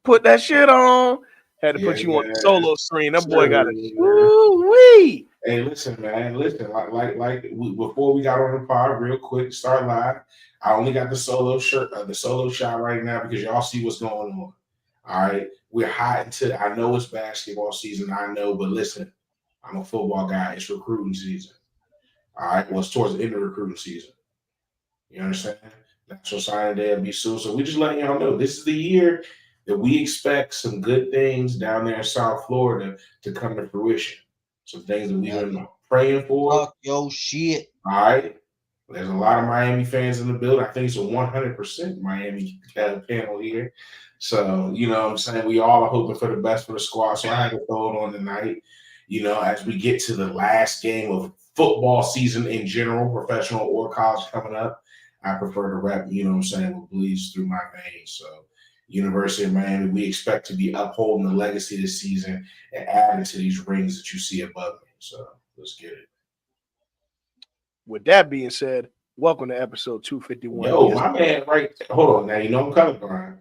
Put that shit on. Had to put you on the solo screen. That boy got a woo-wee. Hey, listen, man. Listen, before we got on the pod, real quick, start live. I only got the solo shirt, the solo shot right now because y'all see what's going on. All right, we're hot into. I know it's basketball season. I know, but listen, I'm a football guy. It's recruiting season. All right, well, it's towards the end of recruiting season. You understand? National Signing Day will be soon. So we just letting y'all know this is the year that we expect some good things down there in South Florida to come to fruition. Some things that we've been praying for. Fuck your shit. All right. There's a lot of Miami fans in the building. I think it's a 100% Miami panel here. So, you know what I'm saying? We all are hoping for the best for the squad. So I had to throw it on tonight. You know, as we get to the last game of football season in general, professional or college coming up, I prefer to rep, you know what I'm saying, what bleeds through my veins. So, University of Miami, we expect to be upholding the legacy this season and adding to these rings that you see above me. So, let's get it. With that being said, welcome to episode 251. Yo, my man, right? Hold on now. You know I'm colorblind.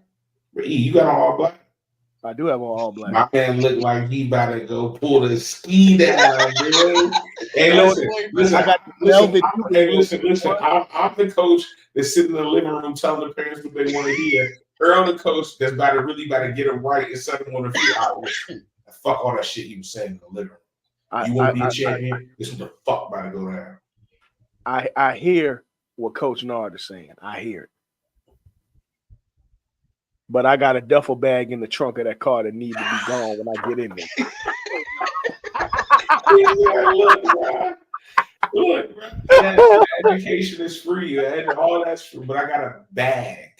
E, you got on all black? I do have on all black. My man looked like he about to go pull the ski down, dude. Hey, listen. I'm the coach that's sitting in the living room telling the parents what they want to hear. Earl, the coach that's about to get them right and set them on the field. Fuck all that shit he was saying in the living room. You want to be a champion? This is what the fuck about to go down. I hear what Coach Nard is saying. I hear it. But I got a duffel bag in the trunk of that car that needs to be gone when I get in there. Look, bro. Education is free. All that's free, but I got a bag.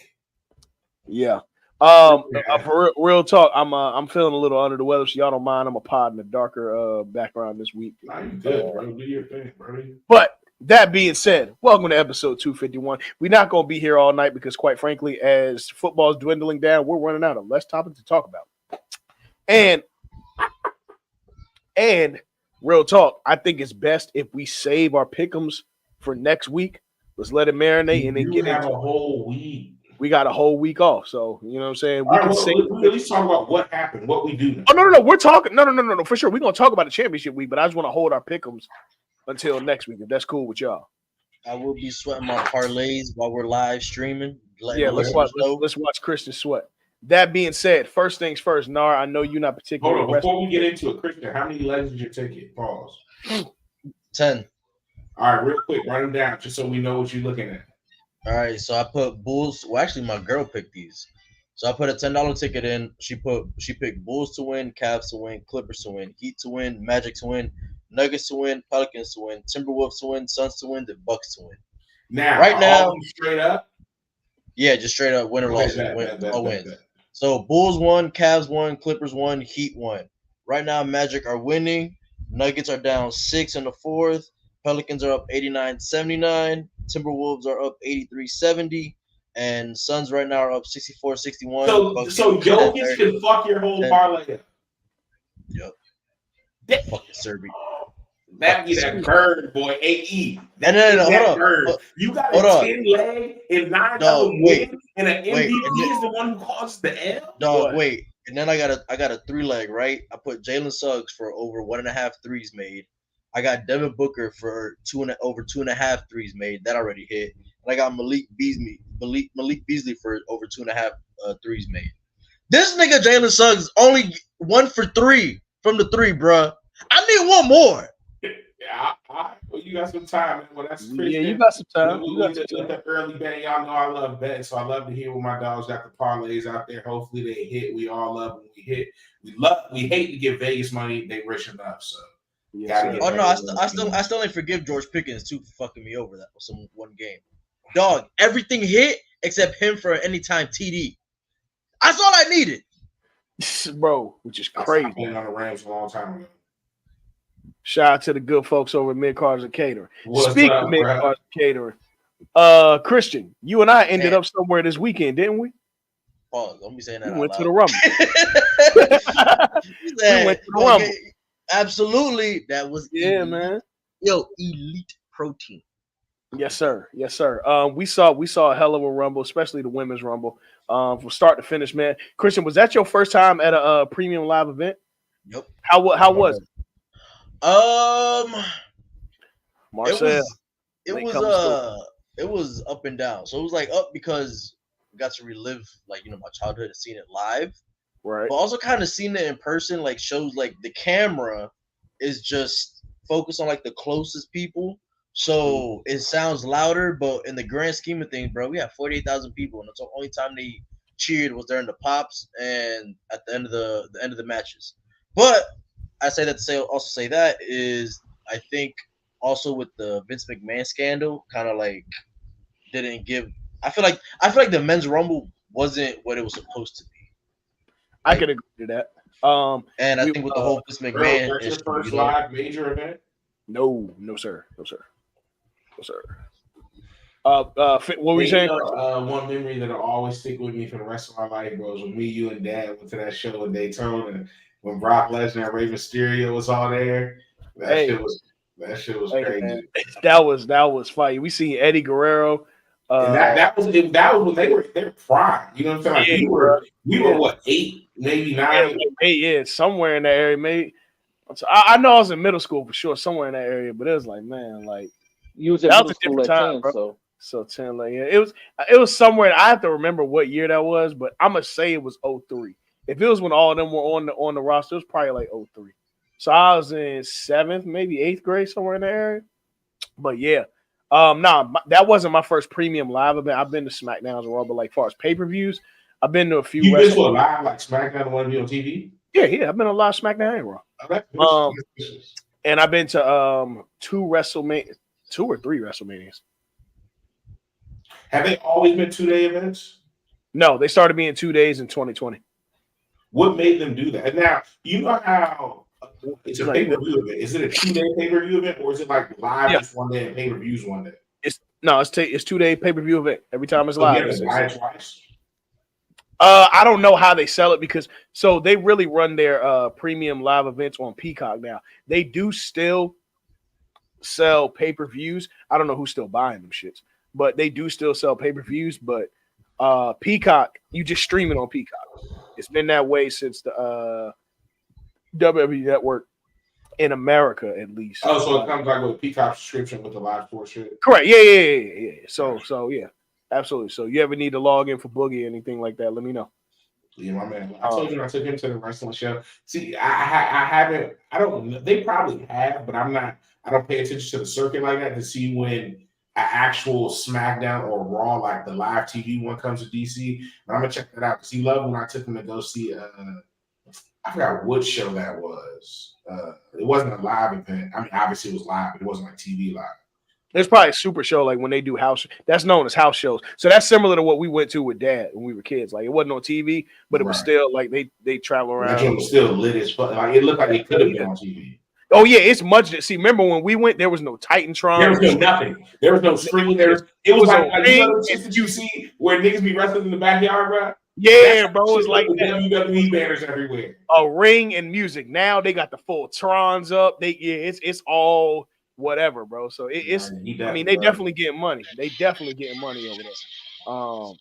Yeah. For real talk, I'm feeling a little under the weather, so y'all don't mind. I'm a pod in a darker background this week. Nah, you good, bro. Do your thing, bro. But that being said, welcome to episode 251. We're not going to be here all night because, quite frankly, as football is dwindling down, we're running out of less topics to talk about. And real talk, I think it's best if we save our pick'ems for next week. Let's let it marinate and then get into a whole week. We got a whole week off, so you know what I'm saying. We can at least talk about what happened, what we do now. Oh no, we're talking. No, for sure. We're gonna talk about the championship week, but I just want to hold our pick'ems until next week, if that's cool with y'all. I will be sweating my parlays while we're live streaming. Yeah, let's watch Christian sweat. That being said, first things first, Nar, I know you're not particularly. Hold on, before we get into it, Christian, how many legs did your ticket? Pause. 10. All right, real quick, run them down just so we know what you're looking at. All right, so I put Bulls. Well, actually, my girl picked these. So I put a $10 ticket in. She picked Bulls to win, Cavs to win, Clippers to win, Heat to win, Magic to win, Nuggets to win, Pelicans to win, Timberwolves to win, Suns to win, the Bucks to win. Now, right now, straight up. Yeah, just straight up win or loss. All wins. So Bulls won, Cavs won, Clippers won, Heat won. Right now, Magic are winning. Nuggets are down 6 in the fourth. Pelicans are up 89-79. Timberwolves are up 83-70. And Suns right now are up 64-61. So Jokic can fuck your whole parlay up. Yep. Fucking Serby. That be that bird, boy. AE. No. Hold on. You got a 10 leg and 9 win, and an MVP is the one who causes the L. Dog, wait. And then I got a 3-leg, right? I put Jalen Suggs for over 1.5 threes made. I got Devin Booker for over 2.5 threes made. That already hit. And I got Malik Beasley for over 2.5 threes made. This nigga Jalen Suggs only 1 for 3 from the 3, bruh. I need one more. Yeah, well, you got some time. Well, that's Christian. Yeah, you got some time. You got the early betting. Y'all know I love betting, so I love to hear what my dogs got the parlays out there. Hopefully they hit. We all love when we hit. We hate to give Vegas money. They rich enough, so. I still ain't forgive George Pickens too for fucking me over that for one game. Dog, everything hit except him for an anytime TD. That's all I needed, bro. Which is crazy. I've been on the Rams a long time ago. Shout out to the good folks over at Mid Cars and Catering. Speaking of Mid Cars and Catering, Christian, you and I ended up somewhere this weekend, didn't we? Oh, don't be saying that. We went to the Rumble. We went to the Rumble. Absolutely, that was man. Yo, elite protein. Yes, sir. Yes, sir. We saw a hell of a rumble, especially the women's rumble. From start to finish, man. Christian, was that your first time at a premium live event? Yep. How was it? Um, it Marcel, was it late was coming soon. it was up and down. So it was like up because we got to relive like my childhood and seeing it live, Right. but also kind of seeing it in person like shows like the camera is just focused on like the closest people. So it sounds louder, but in the grand scheme of things, bro, we had 48,000 people, and the only time they cheered was during the pops and at the end of the end of the matches. But I say that to say that is I think also with the Vince McMahon scandal, kind of like didn't give. I feel like the men's rumble wasn't what it was supposed to be. I Like, can agree to that. and I We think with the whole Vince Bro, McMahon that's your issue, first live major event? no, sir, no, sir, no, sir. What were you saying? One memory that'll always stick with me for the rest of my life, bro, is when me, you, and Dad went to that show in Daytona when Brock Lesnar and Rey Mysterio was all there. That shit was crazy. Man, that was fight. We see Eddie Guerrero. And that was when they were prime. You know what I'm saying? Like we were what, 8, maybe 9? Yeah, somewhere in that area. Maybe I know I was in middle school for sure, somewhere in that area. But it was like, man, like you was in middle school at time, 10, bro. So 10, like yeah, it was somewhere. I have to remember what year that was, but I'm gonna say it was 03. If it was when all of them were on the roster, it was probably like 03. So I was in 7th, maybe 8th grade, somewhere in the area. But yeah, that wasn't my first premium live event. I've been to SmackDowns and Raw, but like far as pay-per-views, I've been to a few. You been to a live like SmackDown the one to be on TV? Yeah, I've been to a live SmackDown and Raw. And I've been to 2 WrestleMania, 2 or 3 WrestleManias. Have they always been 2-day events? No, they started being 2 days in 2020. What made them do that? And now you know how it's a pay-per-view event. Is it a 2-day pay-per-view event, or is it like live just one day and pay-per-views one day? It's 2-day pay-per-view event. Every time it's live. You have to buy it twice? I don't know how they sell it because they really run their premium live events on Peacock now. They do still sell pay-per-views. I don't know who's still buying them shits, but they do still sell pay-per-views. But Peacock, you just stream it on Peacock. It's been that way since the WWE Network in America, at least. Oh, so it comes like with a Peacock subscription with the live sports shit. Correct. Yeah. So yeah, absolutely. So you ever need to log in for Boogie or anything like that, let me know. Yeah, my man. I told you I took him to the wrestling show. See, I haven't. I don't. They probably have, but I'm not. I don't pay attention to the circuit like that to see when an actual SmackDown or Raw, like the live TV one, comes to DC. But I'm gonna check that out because he loved when I took him to go see. I forgot what show that was. It wasn't a live event. I mean, obviously it was live, but it wasn't like TV live. There's probably a super show like when they do house. That's known as house shows. So that's similar to what we went to with Dad when we were kids. Like it wasn't on TV, but it was still like they travel around. That was still lit as fuck. Like it looked like it could have been on TV. Oh yeah, it's much. See, remember when we went? There was no Titantron. There was no nothing. There was no screen. It was like that you see where niggas be wrestling in the backyard, bro. Yeah, bro, it's like WWE banners everywhere. A ring and music. Now they got the full Trons up. It's all whatever, bro. So it's. I mean, they definitely getting money. They definitely getting money over there. Hold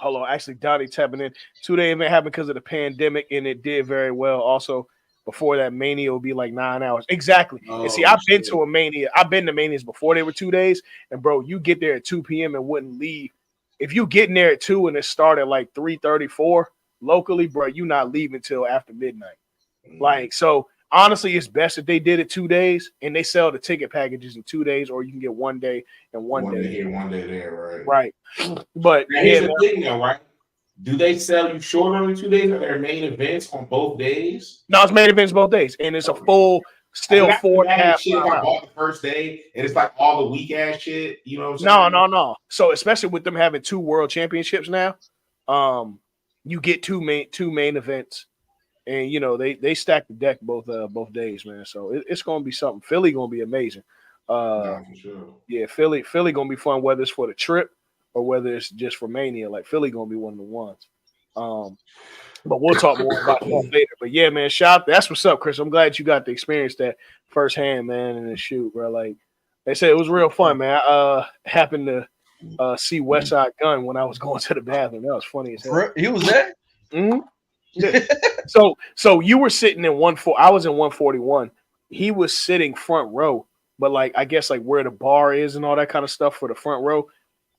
on, actually, Donnie tapping in. 2-day event happened because of the pandemic, and it did very well. Also, before that, Mania will be like 9 hours. Exactly. And see, I've been to a Mania. I've been to Manias before they were 2 days, and bro, you get there at 2 p.m. and wouldn't leave. If you get in there at 2 and it started at like 3:34 locally, bro, you not leaving till after midnight. Like, so honestly, it's best if they did it 2 days and they sell the ticket packages in 2 days, or you can get 1 day and one day here, 1 day there, right? But now, here's the thing, though, right? Do they sell you short on the 2 days? Are there main events on both days? No, it's main events both days, and it's a full. Still 4.5. Shit, if I bought the first day and it's like all the weak ass shit, you know what I'm saying? No. So especially with them having 2 world championships now, you get two main events, and you know they stack the deck both days, man. So it's gonna be something. Philly gonna be amazing. For sure. Yeah, Philly gonna be fun, whether it's for the trip or whether it's just for Mania. Like Philly gonna be one of the ones. But we'll talk more about that later. But yeah, man, that's what's up, Chris. I'm glad you got to experience that firsthand, man, in the shoot, bro. Like, They said it was real fun, man. I happened to see West Side Gun when I was going to the bathroom. That was funny as hell. He was there. Mm-hmm. Yeah. So you were sitting in I was in 141. He was sitting front row, but like I guess like where the bar is and all that kind of stuff for the front row.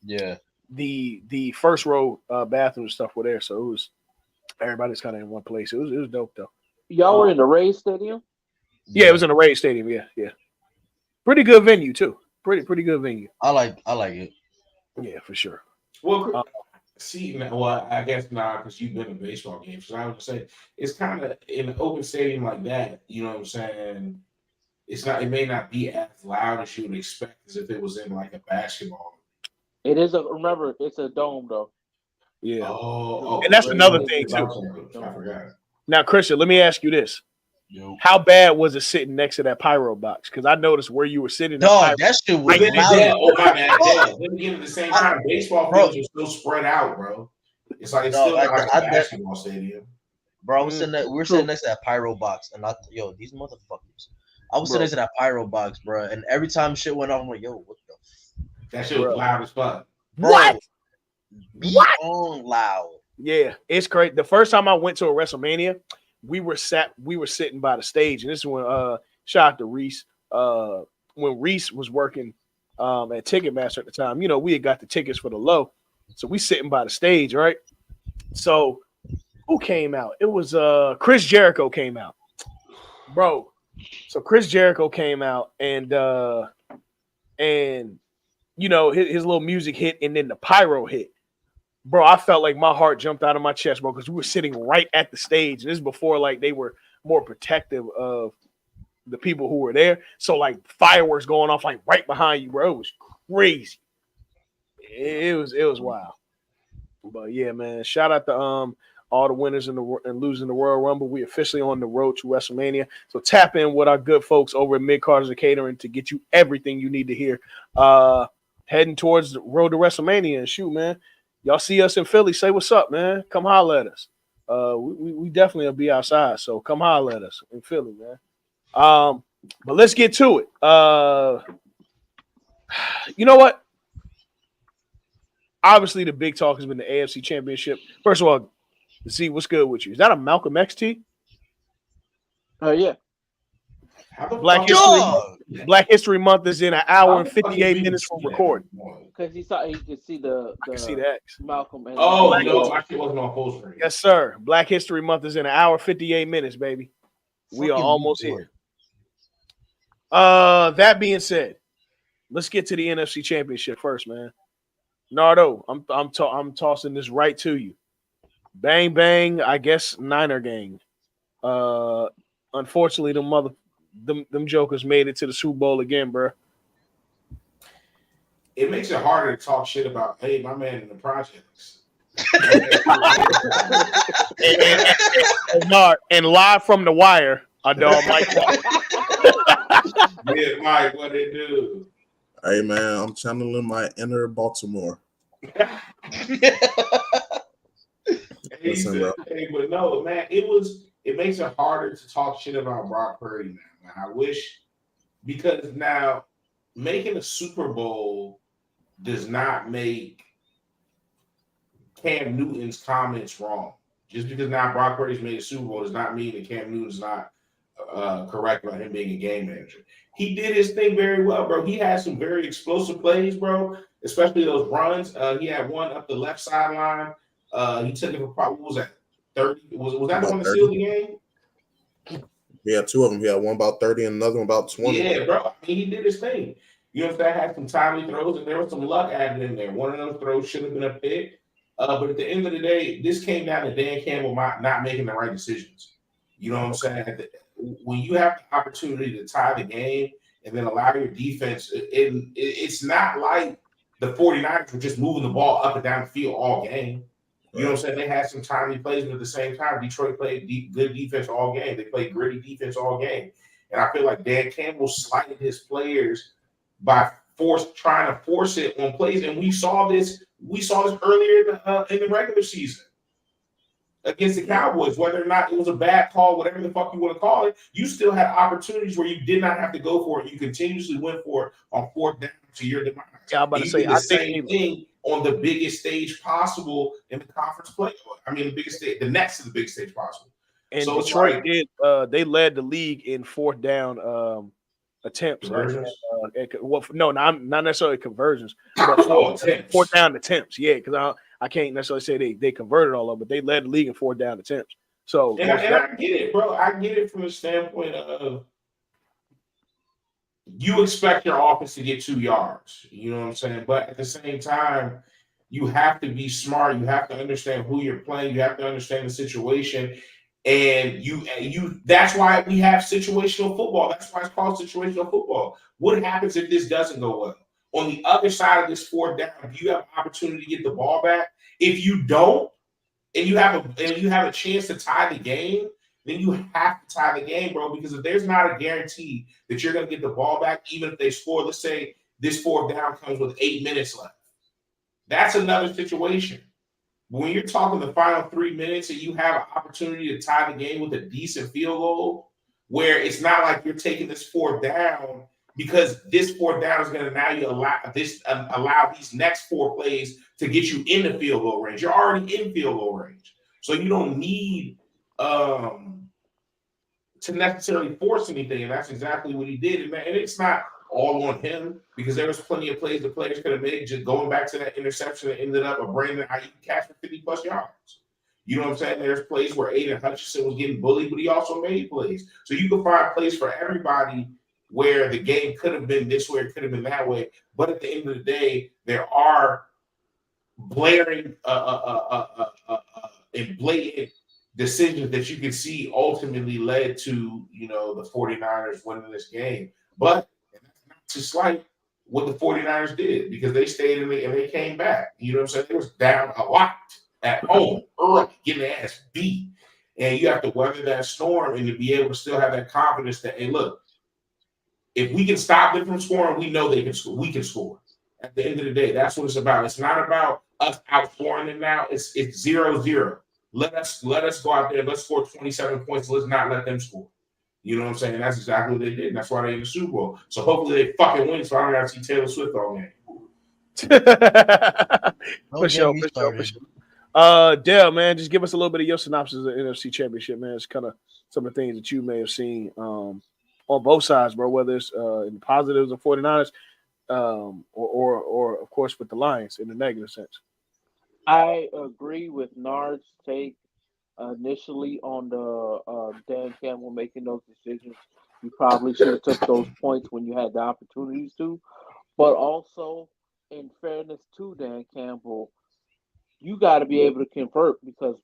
Yeah. The first row bathroom and stuff were there, so it was everybody's kind of in one place. It was dope though. Y'all were in the Rays Stadium? Yeah, it was in the Rays Stadium. Yeah. Pretty good venue too. Pretty good venue. I like it. Yeah, for sure. Well, I guess not because you've been in baseball games. So I would say it's kind of in an open stadium like that. You know what I'm saying? It's not. It may not be as loud as you would expect as if it was in like a basketball. It is remember, it's a dome though. Yeah. Oh, and that's another thing too. I forgot. Now, Christian, let me ask you this. Yo. How bad was it sitting next to that pyro box? Because I noticed where you were sitting. Dog, that shit was loud. Oh my bad. Let me give it the same time. Baseball fields are still spread out, bro. It's like it's still like a basketball stadium. Bro, we were sitting next to that pyro box, and these motherfuckers. I was sitting next to that pyro box, bro, and every time shit went off, I'm like, yo, what the? That shit was loud as fuck. What? Loud. Yeah, it's crazy. The first time I went to a WrestleMania, we were sitting by the stage, and this is when shout out to Reese. When Reese was working at Ticketmaster at the time, you know, we had got the tickets for the low, so we sitting by the stage, right? So who came out? It was Chris Jericho came out, bro. So Chris Jericho came out, and you know his little music hit, and then the pyro hit. Bro, I felt like my heart jumped out of my chest, bro, because we were sitting right at the stage. And this is before like they were more protective of the people who were there. So like fireworks going off like right behind you, bro. It was crazy. It was wild. But yeah, man, shout out to all the winners and losing the Royal Rumble. We officially on the road to WrestleMania. So tap in with our good folks over at Mid Carters and Catering to get you everything you need to hear. Heading towards the road to WrestleMania, and shoot, man. Y'all see us in Philly, say what's up, man. Come holler at us. We definitely will be outside, so come holler at us in Philly, man. But let's get to it. You know what? Obviously, the big talk has been the AFC Championship. First of all, Z, what's good with you? Is that a Malcolm X tee? Yeah. Black History Month is in an hour and 58 minutes from recording. Because he could see the X. Malcolm. And no, I wasn't on full screen. Yes, sir. Black History Month is in an hour 58 minutes, baby. We are almost here. That being said, let's get to the NFC Championship first, man. Nardo, I'm tossing this right to you. Bang bang, I guess Niner gang. Unfortunately, them jokers made it to the Super Bowl again, bro. It makes it harder to talk shit about, hey, my man in the projects. and live from the wire, our dog Mike. Yeah, Mike, what they do? Hey man, I'm channeling my inner Baltimore. Listen, but no, man, it makes it harder to talk shit about Brock Purdy now, man. I wish, because now making a Super Bowl does not make Cam Newton's comments wrong. Just because now Brock Purdy's made a Super Bowl does not mean that Cam Newton's not correct about him being a game manager. He did his thing very well, bro. He had some very explosive plays, bro, especially those runs. He had one up the left sideline. He took it for probably, what was that, 30? Was that the one that sealed the game? He had two of them. He had one about 30 and another one about 20. Yeah, bro. I mean, he did his thing. You know what I'm saying? Had some timely throws, and there was some luck added in there. One of those throws should have been a pick. But at the end of the day, this came down to Dan Campbell not making the right decisions. You know what I'm saying? When you have the opportunity to tie the game and then allow your defense, it's not like the 49ers were just moving the ball up and down the field all game. You know what I'm saying? They had some timely plays, but at the same time, Detroit played good defense all game. They played gritty defense all game. And I feel like Dan Campbell slighted his players by trying to force it on plays. And we saw this earlier in the regular season against the Cowboys, whether or not it was a bad call, whatever the fuck you want to call it, you still had opportunities where you did not have to go for it. You continuously went for it on fourth down to your demise. Yeah, I'm about And to you say, did the I think same thing on the biggest stage possible in the conference play. I mean, the biggest stage, the next to the biggest stage possible. and So it's Detroit like, did. They led the league in fourth down attempts. Conversions? Well, no, not necessarily conversions, but Attempts. fourth down attempts. Yeah, because I can't necessarily say they converted all of them, but they led the league in fourth down attempts. So And I get it, bro. I get it from the standpoint of you expect your offense to get 2 yards. You know what I'm saying? But at the same time, you have to be smart. You have to understand who you're playing. You have to understand the situation. And you that's why we have situational football. That's why it's called situational football. What happens if this doesn't go well? On the other side of this fourth down, if you have an opportunity to get the ball back, if you don't, and you have a chance to tie the game, then you have to tie the game, bro. Because if there's not a guarantee that you're gonna get the ball back, even if they score, let's say this fourth down comes with 8 minutes left. That's another situation. But when you're talking the final 3 minutes and you have an opportunity to tie the game with a decent field goal, where it's not like you're taking this fourth down because this fourth down is going to now you allow these next 4 plays to get you in the field goal range. You're already in field goal range, so you don't need to necessarily force anything, and that's exactly what he did. And it's not all on him because there was plenty of plays the players could have made. Just going back to that interception that ended up a Brandon Ayuk catch for 50+ yards. You know what I'm saying? There's plays where Aiden Hutchinson was getting bullied, but he also made plays. So you can find plays for everybody where the game could have been this way, it could have been that way. But at the end of the day, there are blaring and blatant decisions that you can see ultimately led to, the 49ers winning this game. But not to slight what the 49ers did because they stayed in and they came back. You know what I'm saying? They was down a lot at home early, getting their ass beat. And you have to weather that storm and to be able to still have that confidence that, hey, look, if we can stop them from scoring, we know they can score. We can score. At the end of the day, that's what it's about. It's not about us outscoring them now. It's 0-0. Let us go out there. Let's score 27 points. Let's not let them score. You know what I'm saying? That's exactly what they did. And that's why they're in the Super Bowl. So hopefully they fucking win. So I don't got to see Taylor Swift all game. For sure. Dale, man, just give us a little bit of your synopsis of the NFC Championship, man. It's kind of some of the things that you may have seen on both sides, bro. Whether it's in the positives of 49ers, or of course with the Lions in the negative sense. I agree with Nard's take initially on the Dan Campbell making those decisions. You probably should have took those points when you had the opportunities to. But also, in fairness to Dan Campbell, you got to be able to convert because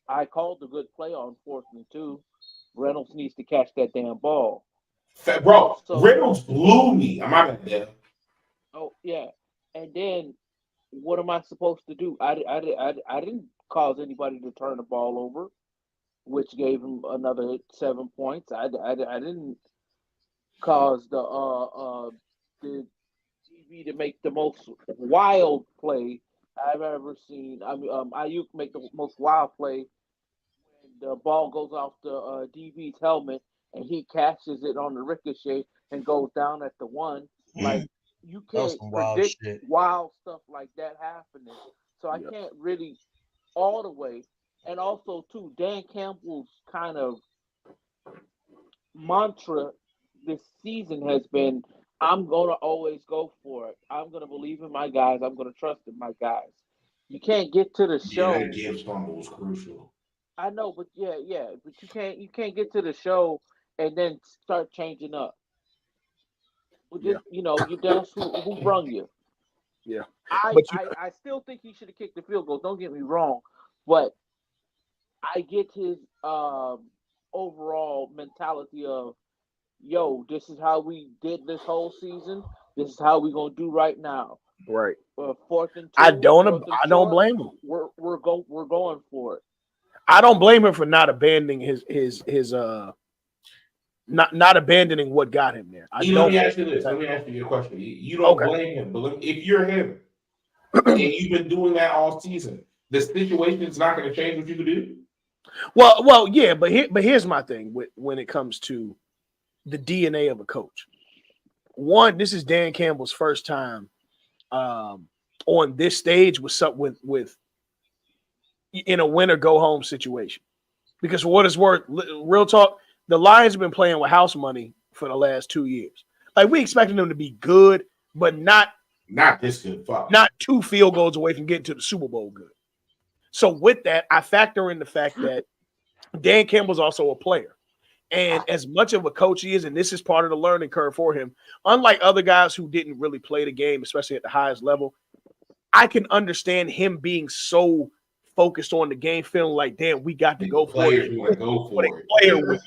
I called the good play on 4th and 2. Reynolds needs to catch that damn ball. Bro, so, Reynolds blew me. I'm not gonna tell. Oh yeah, and then what am I supposed to do? I didn't cause anybody to turn the ball over, which gave him another 7 points. I didn't cause the DB to make the most wild play I've ever seen. I mean, Ayuk make the most wild play when the ball goes off the DB's helmet and he catches it on the ricochet and goes down at the 1. Like, you can't predict wild stuff like that happening. So I can't really all the way. And also, too, Dan Campbell's kind of mantra this season has been, I'm going to always go for it. I'm going to believe in my guys. I'm going to trust in my guys. You can't get to the show. Yeah, that Gibbs fumble was crucial. I know, but but you can't get to the show and then start changing up. That's who brung you. Yeah. I still think he should have kicked the field goal. Don't get me wrong, but I get his overall mentality of, yo, this is how we did this whole season. This is how we're gonna do right now. Right. 4th and 2. I don't blame him. We're going for it. I don't blame him for not abandoning his not abandoning what got him there. Let me ask you this. Let me ask you a question. You don't blame him, but if you're him and you've been doing that all season, the situation is not going to change what you can do. Well, yeah, but here's my thing when it comes to the DNA of a coach. One, this is Dan Campbell's first time on this stage with in a win or go home situation. Because for what it's worth, real talk, the Lions have been playing with house money for the last 2 years. Like we expected them to be good, but not this good. Fuck. Not 2 field goals away from getting to the Super Bowl good. So with that, I factor in the fact that Dan Campbell's also a player. And as much of a coach he is, and this is part of the learning curve for him, unlike other guys who didn't really play the game, especially at the highest level, I can understand him being so focused on the game, feeling like, damn, we got to go for it. Want to go for it. Player with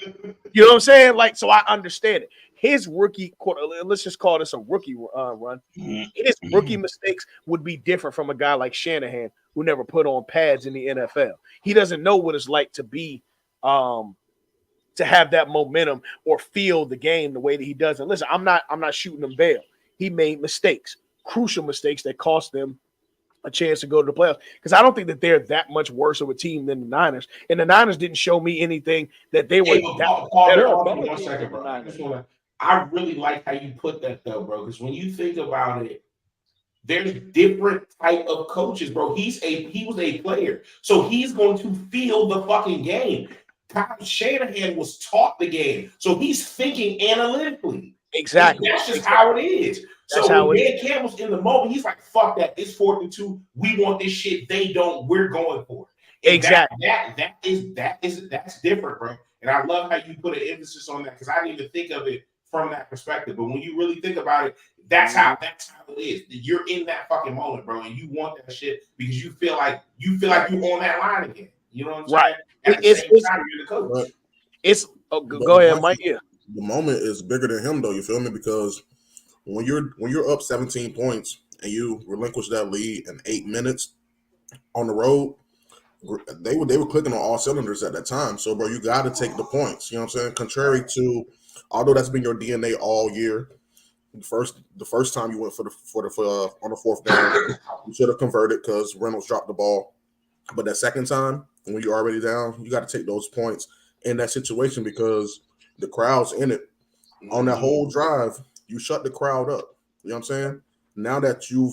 you know what I'm saying? Like, so I understand it. His rookie quarter, let's just call this a rookie run. His rookie mistakes would be different from a guy like Shanahan, who never put on pads in the NFL. He doesn't know what it's like to be to have that momentum or feel the game the way that he does. And listen, I'm not shooting him bail. He made mistakes, crucial mistakes that cost them a chance to go to the playoffs. Because I don't think that they're that much worse of a team than the Niners. And the Niners didn't show me anything that they were better. One second, bro. I really like how you put that though, bro. Because when you think about it, there's different type of coaches, bro. He was a player, so he's going to feel the fucking game. Kyle Shanahan was taught the game, so he's thinking analytically. Exactly. That's just how it is. So when Dan Campbell's in the moment, he's like, "Fuck that! It's 4th and 2. We want this shit. They don't. We're going for it." And exactly. That's different, bro. And I love how you put an emphasis on that because I didn't even think of it from that perspective. But when you really think about it, that's how it is. You're in that fucking moment, bro, and you want that shit because you feel like you're on that line again. You know what I'm saying? At the same time, you're the coach. Go ahead, Mike. Yeah. The moment is bigger than him, though. You feel me? Because when you're up 17 points and you relinquish that lead in 8 minutes on the road, they were clicking on all cylinders at that time. So, bro, you got to take the points. You know what I'm saying? Contrary to, although that's been your DNA all year, the first time you went for the on the 4th down, you should have converted because Reynolds dropped the ball. But that second time, when you're already down, you got to take those points in that situation because the crowd's in it. On that whole drive, you shut the crowd up. You know what I'm saying? Now that you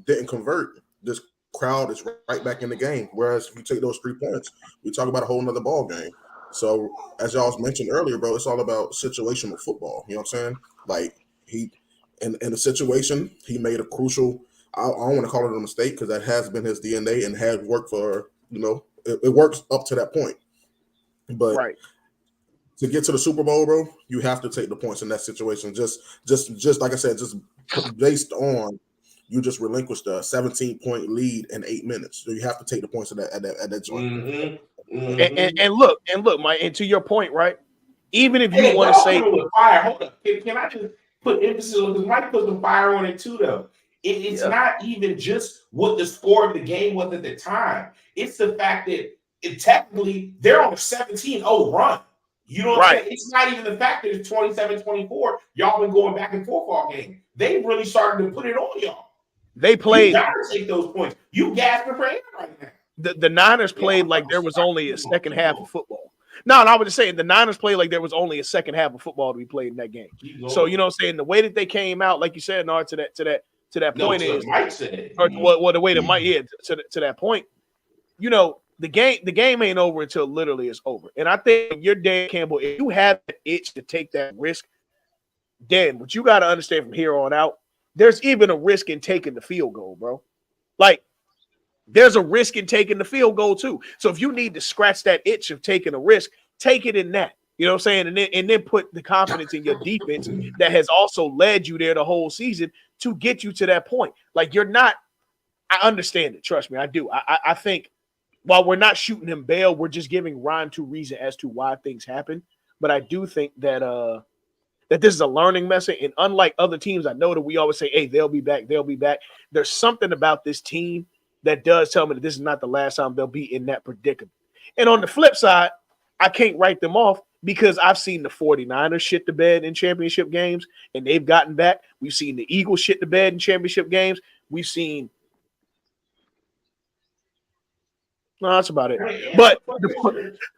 didn't convert, this crowd is right back in the game. Whereas if you take those 3 points, we talk about a whole nother ball game. So as y'all mentioned earlier, bro, it's all about situational football. You know what I'm saying? Like he in the situation, he made a crucial. I don't want to call it a mistake because that has been his DNA and has worked for it works up to that point. But to get to the Super Bowl, bro, you have to take the points in that situation. Just like I said, just based on you just relinquished a 17-point lead in 8 minutes. So you have to take the points at that joint. And look, Mike, and to your point, right? Even if you want to say fire, hold up. Can I just put emphasis on because Mike put some fire on it too, though. It's not even just what the score of the game was at the time. It's the fact that technically they're on a 17-0 run. You know what I'm saying? It's not even the fact that it's 27-24. Y'all been going back and forth all game. They really started to put it on y'all. They played. You gotta take those points. You gasping for air right now. The Niners played like there was only a second half of football. No, I was just saying the Niners played like there was only a second half of football to be played in that game. So you know what I'm saying? The way that they came out, like you said, Nard, to that point is Mike said. Or the way that Mike to that point, the game ain't over until literally it's over. And I think you're Dan Campbell, if you have that itch to take that risk, Dan, what you got to understand from here on out, there's even a risk in taking the field goal, bro. Like, there's a risk in taking the field goal too. So if you need to scratch that itch of taking a risk, take it in that. You know what I'm saying? And then put the confidence in your defense that has also led you there the whole season to get you to that point. Like, you're not – I understand it. Trust me, I do. I think while we're not shooting him bail, we're just giving Ryan two reasons as to why things happen. But I do think that that this is a learning lesson. And unlike other teams, I know that we always say, hey, they'll be back. There's something about this team that does tell me that this is not the last time they'll be in that predicament. And on the flip side, I can't write them off because I've seen the 49ers shit the bed in championship games, and they've gotten back. We've seen the Eagles shit the bed in championship games. We've seen No, that's about it. Yeah, But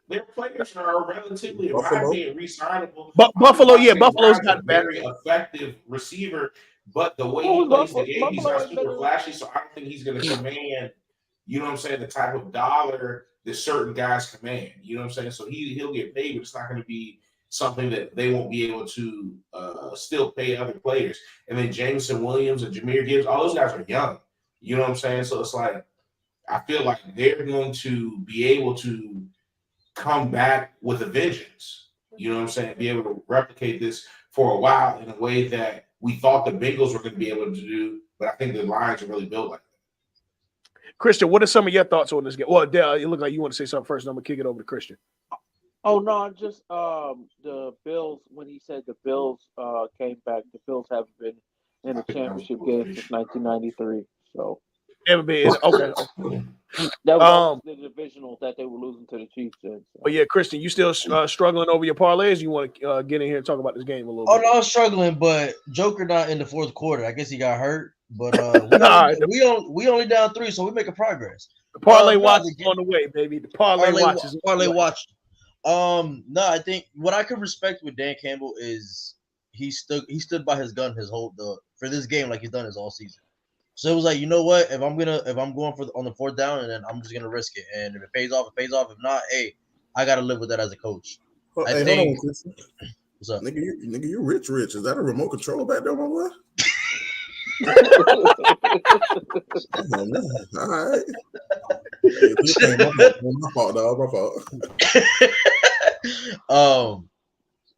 their players are relatively, in my Buffalo? opinion, resignable. Buffalo's Brian's a got better. very effective receiver, but the way Who he was plays the Buffalo? game, he's Buffalo not ain't super better. flashy, so I don't think he's going to command, you know what I'm saying, the type of dollar that certain guys command. You know what I'm saying? So he'll get paid, but it's not going to be something that they won't be able to still pay other players. And then Jameson Williams and Jahmyr Gibbs, all those guys are young. You know what I'm saying? So it's like, I feel like they're going to be able to come back with a vengeance. You know what I'm saying? Be able to replicate this for a while in a way that we thought the Bengals were going to be able to do, but I think the Lions are really built like that. Christian, what are some of your thoughts on this game? Well, Dale, it looked like you want to say something first, and I'm gonna kick it over to Christian. Oh no, just the Bills. When he said the Bills came back, the Bills haven't been in a championship game since 1993. So Never been okay. that was always the divisional that they were losing to the Chiefs in. So. But yeah, Christian, you still struggling over your parlays? You want to get in here and talk about this game a little Oh bit? no, I was struggling, but Joker not in the fourth quarter. I guess he got hurt, but we only down 3, so we're making progress. The parlay watch is on the way, baby. The parlay watch is on the way. Watch. No, I think what I could respect with Dan Campbell is he stood by his gun for this game like he's done his all season. So it was like, you know what? If I'm going on the fourth down, and then I'm just gonna risk it, and if it pays off, it pays off. If not, hey, I gotta live with that as a coach. Hold on, Christian. What's up, nigga? You rich? Is that a remote control back there, my boy? All right. My fault, dog. My fault.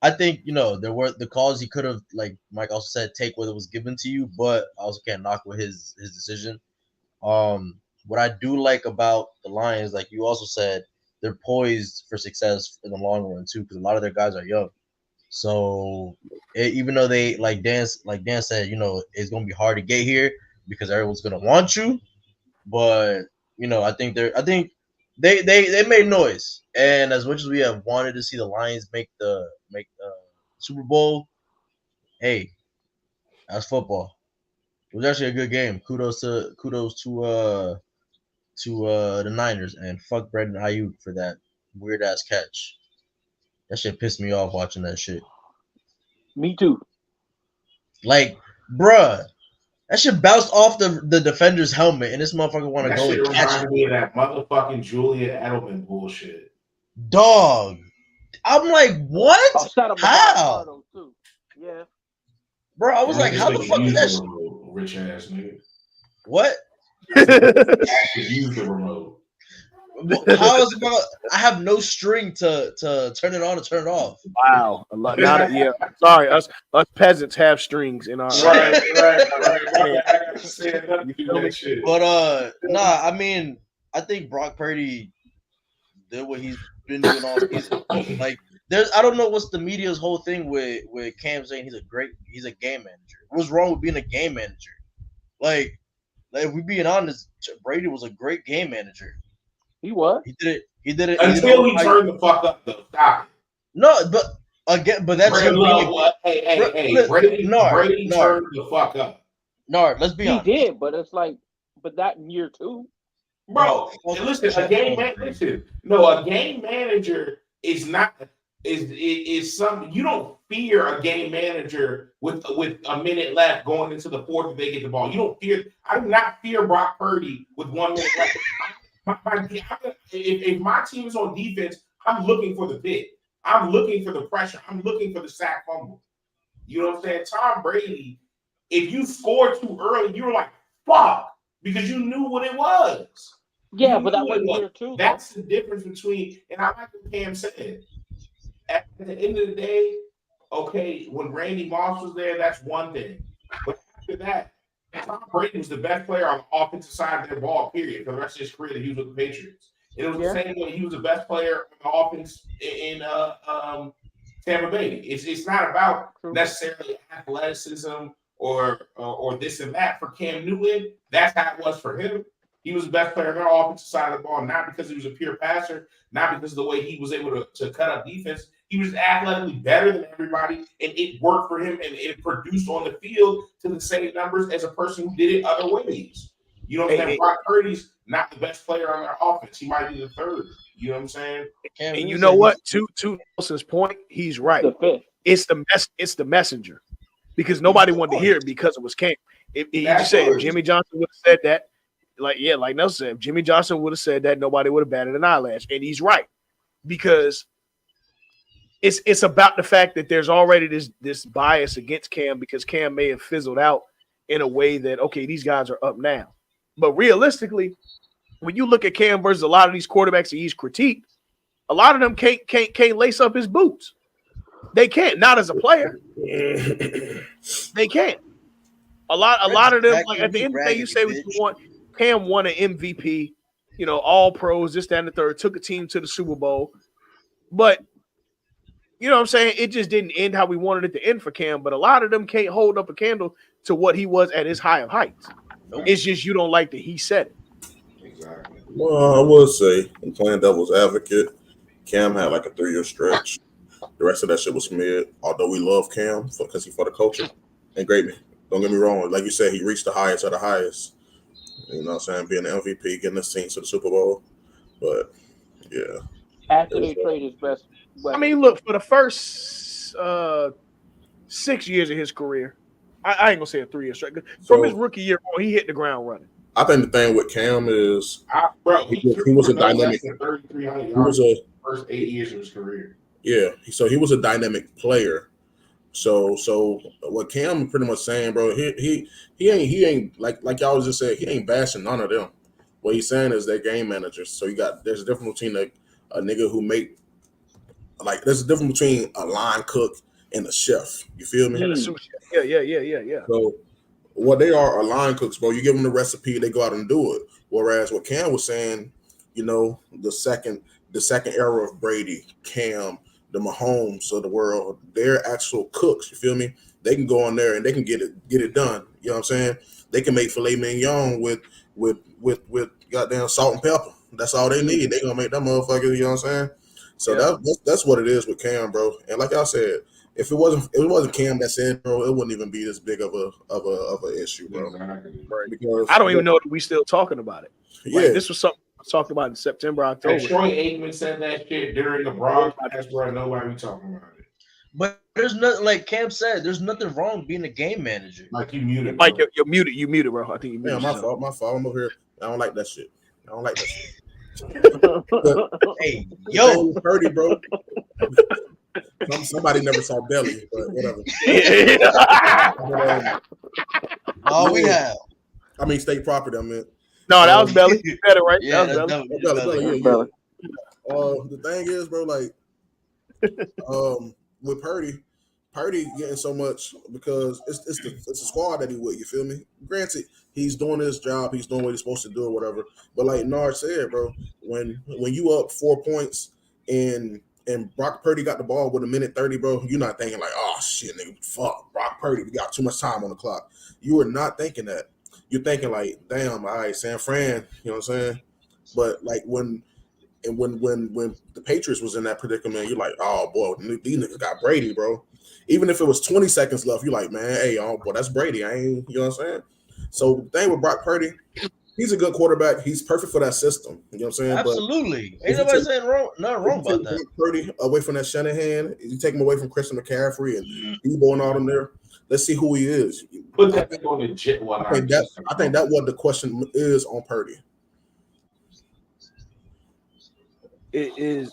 I think there were the calls he could have, like Mike also said, take what was given to you, but I also can't knock with his decision. What I do like about the Lions, like you also said, they're poised for success in the long run too, because a lot of their guys are young. So even though they like Dan said, it's gonna be hard to get here because everyone's gonna want you, but I think they made noise, and as much as we have wanted to see the Lions make the Super Bowl, hey, that's football. It was actually a good game. Kudos to the Niners, and fuck Brandon Ayuk for that weird ass catch. That shit pissed me off watching that shit. Me too. Like, bruh, that shit bounced off the defender's helmet, and this motherfucker want to go and catch it. Reminded me of that motherfucking Julia Edelman bullshit. Dog, I'm like, what? How? Too. Yeah. Bro, I was like, how the fuck is that shit? Rich ass nigga. What? Actually use the remote. How is it about? I have no string to turn it on or turn it off. Wow, yeah. Sorry, us peasants have strings in our right. But nah, I mean, I think Brock Purdy did what he's been doing all season. Like, I don't know what's the media's whole thing with Cam saying he's a game manager. What's wrong with being a game manager? Like if we being honest, Brady was a great game manager. He was. He did it until he turned the fuck up though. Stop it. No, but again, but that's Brady turned the fuck up. Nard, let's be honest. He did, but it's like, but that in year 2. Bro, listen, a game manager is not is something you don't fear a game manager with a minute left going into the fourth if they get the ball. You don't fear. I do not fear Brock Purdy with 1 minute left. If my team is on defense, I'm looking for the pick. I'm looking for the pressure. I'm looking for the sack fumble. You know what I'm saying? Tom Brady, if you scored too early, you were like, fuck, because you knew what it was. Yeah, but that wasn't here too. That's the difference between, and I like what Cam said. At the end of the day, okay, when Randy Moss was there, that's one thing. But after that, Tom Brady was the best player on the offensive side of their ball, period, for the rest of his career that he was with the Patriots. And it was the same way he was the best player on the offense in Tampa Bay. It's not about necessarily athleticism or this and that. For Cam Newton, that's how it was for him. He was the best player on the offensive side of the ball, not because he was a pure passer, not because of the way he was able to cut up defense. He was athletically better than everybody, and it worked for him, and it produced on the field to the same numbers as a person who did it other ways. You know what I'm saying? Brock Purdy's not the best player on their offense. He might be the third. You know what I'm saying? And you know what? To Nelson's point, he's right. The fifth. It's the messenger, because nobody wanted to hear it because it was Cam. He just said if Jimmy Johnson would have said that, like Nelson said, if Jimmy Johnson would have said that, nobody would have batted an eyelash. And he's right, because it's about the fact that there's already this bias against Cam, because Cam may have fizzled out in a way that, okay, these guys are up now. But realistically, when you look at Cam versus a lot of these quarterbacks that he's critiqued, a lot of them can't lace up his boots. They can't, not as a player. They can't. A lot of them, like at the end of the day, you say what you want. Cam won an MVP, all pros, this, that, and the third, took a team to the Super Bowl. But you know what I'm saying? It just didn't end how we wanted it to end for Cam. But a lot of them can't hold up a candle to what he was at his high of heights. Nope. It's just you don't like that he said it. Exactly. Well, I would say, in playing devil's advocate, Cam had like a 3-year stretch. The rest of that shit was mid. Although we love Cam because he's for the culture and great man. Don't get me wrong. Like you said, he reached the highest of the highest. You know what I'm saying? Being the MVP, getting this team to the Super Bowl. But, yeah. After they trade his best weapon. I mean, look, for the first 6 years of his career, I ain't going to say a 3-year stretch. From his rookie year on, he hit the ground running. I think the thing with Cam is he was a dynamic. He was a first 8 years of his career. Yeah, so he was a dynamic player. So what Cam pretty much saying, bro, he ain't like y'all was just saying, he ain't bashing none of them. What he's saying is they're game managers. So there's a difference between a nigga who there's a difference between a line cook and a chef. You feel me? Yeah, the sous chef. Yeah. So what they are line cooks, bro. You give them the recipe, they go out and do it. Whereas what Cam was saying, the second era of Brady, Cam, the Mahomes of the world, they're actual cooks. You feel me? They can go on there and they can get it done. You know what I'm saying? They can make filet mignon with goddamn salt and pepper. That's all they need. They gonna make that motherfucker. You know what I'm saying? So that's what it is with Cam, bro. And like I said, if it wasn't Cam that said, bro, it wouldn't even be this big of a issue, bro. Because I don't even know that we still talking about it. Yeah, like, this was something I was talking about in September, October. And Troy Aikman said that shit during the broadcast, bro. Nobody talking about it. But there's nothing, like Cam said, there's nothing wrong being a game manager. Like you muted, Mike, you're muted. You muted, bro. I think you muted. Yeah, my fault. I'm over here. I don't like that shit. Hey, yo, Purdy, bro. Somebody never saw Belly, but whatever. We have. I mean, state property. I mean, no, that was Belly. You got it right. Yeah, that was Belly. Yeah. The thing is, bro, like, with Purdy getting so much because it's the squad that he with. You feel me? Granted, he's doing his job. He's doing what he's supposed to do or whatever. But like Nard said, bro, when you up 4 points and Brock Purdy got the ball with 1:30, bro, you're not thinking like, oh shit, nigga, fuck Brock Purdy. We got too much time on the clock. You are not thinking that. You're thinking like, damn, all right, San Fran. You know what I'm saying? But like when the Patriots was in that predicament, you're like, oh boy, these niggas got Brady, bro. Even if it was 20 seconds left, you're like, man, hey, oh boy, that's Brady. I ain't, you know what I'm saying? So the thing with Brock Purdy, he's a good quarterback. He's perfect for that system. You know what I'm saying? Absolutely. Ain't nobody saying nothing wrong about that. Purdy away from that Shanahan, you take him away from Christian McCaffrey and Debo and all them there. Let's see who he is. Put that thing on the jet. I think that what the question is on Purdy. It is,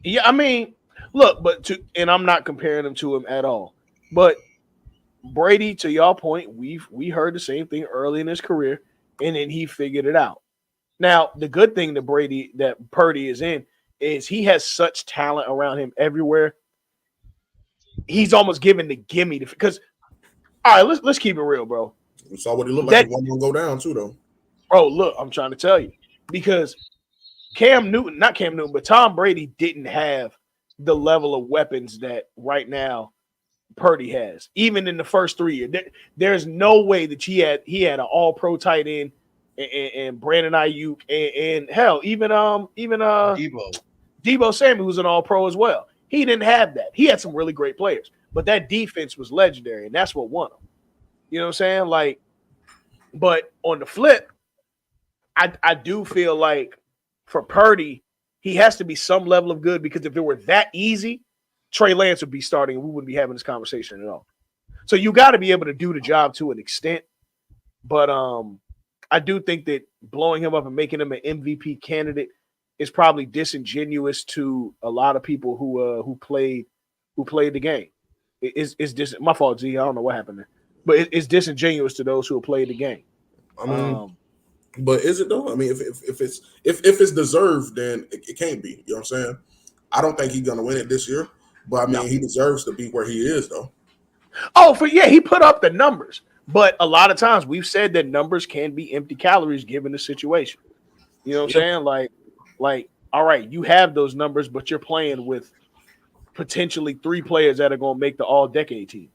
yeah. I mean, look, and I'm not comparing him to him at all. But Brady, to y'all point, we heard the same thing early in his career, and then he figured it out. Now, the good thing that Purdy is in is he has such talent around him everywhere. He's almost giving the gimme because, all right, let's keep it real, bro. We saw what he looked like. He wasn't gonna go down too, though. Bro, look, I'm trying to tell you because not Cam Newton, but Tom Brady didn't have the level of weapons that right now Purdy has. Even in the first 3 years, there's no way that he had an All-Pro tight end and Brandon Ayuk and hell, even Debo Samuel was an All-Pro as well. He didn't have that. He had some really great players, but that defense was legendary, and that's what won him. You know what I'm saying? Like, but on the flip, I do feel like for Purdy, he has to be some level of good because if it were that easy, Trey Lance would be starting and we wouldn't be having this conversation at all. So you got to be able to do the job to an extent. But I do think that blowing him up and making him an MVP candidate is probably disingenuous to a lot of people who played the game. It's my fault, G. I don't know what happened there, but it's disingenuous to those who have played the game. I mean, but is it though? I mean, if it's deserved, then it can't be. You know what I'm saying? I don't think he's gonna win it this year, but I mean, he deserves to be where he is, though. Oh, he put up the numbers, but a lot of times we've said that numbers can be empty calories given the situation. You know what I'm saying? Like, all right, you have those numbers, but you're playing with potentially 3 players that are going to make the all-decade team.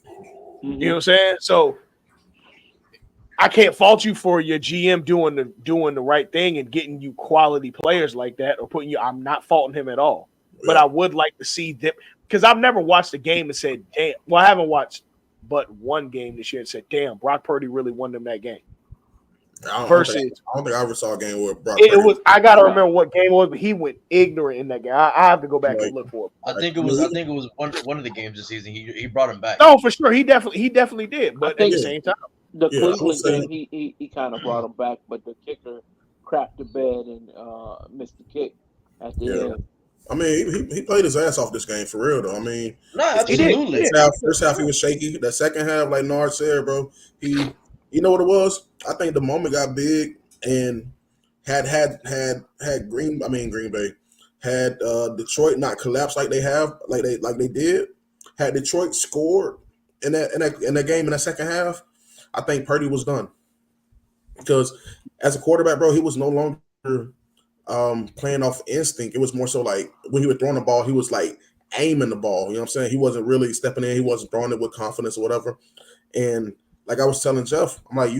Mm-hmm. You know what I'm saying? So I can't fault you for your GM doing the right thing and getting you quality players like that or putting you. I'm not faulting him at all, but I would like to see them because I've never watched a game and said, "Damn." Well, I haven't watched but one game this year and said, "Damn, Brock Purdy really won them that game." I don't think I ever saw a game where Brock Purdy. It was. I gotta remember what game it was, but he went ignorant in that game. I have to go back and look for it. I think it was one of the games this season. He brought him back. No, for sure, he definitely did. But at the same time, the Cleveland game, he kind of brought him back, but the kicker crapped the bed and missed the kick at the end. I mean, he played his ass off this game for real, though. I mean, no, absolutely. First half he was shaky. The second half, like Nard said, bro, you know what it was? I think the moment got big and had Green Bay had Detroit not collapsed like they did. Had Detroit scored in that game in that second half, I think Purdy was done. Because as a quarterback, bro, he was no longer playing off instinct. It was more so like when he was throwing the ball, he was like aiming the ball. You know what I'm saying? He wasn't really stepping in. He wasn't throwing it with confidence or whatever. And like I was telling Jeff, I'm like,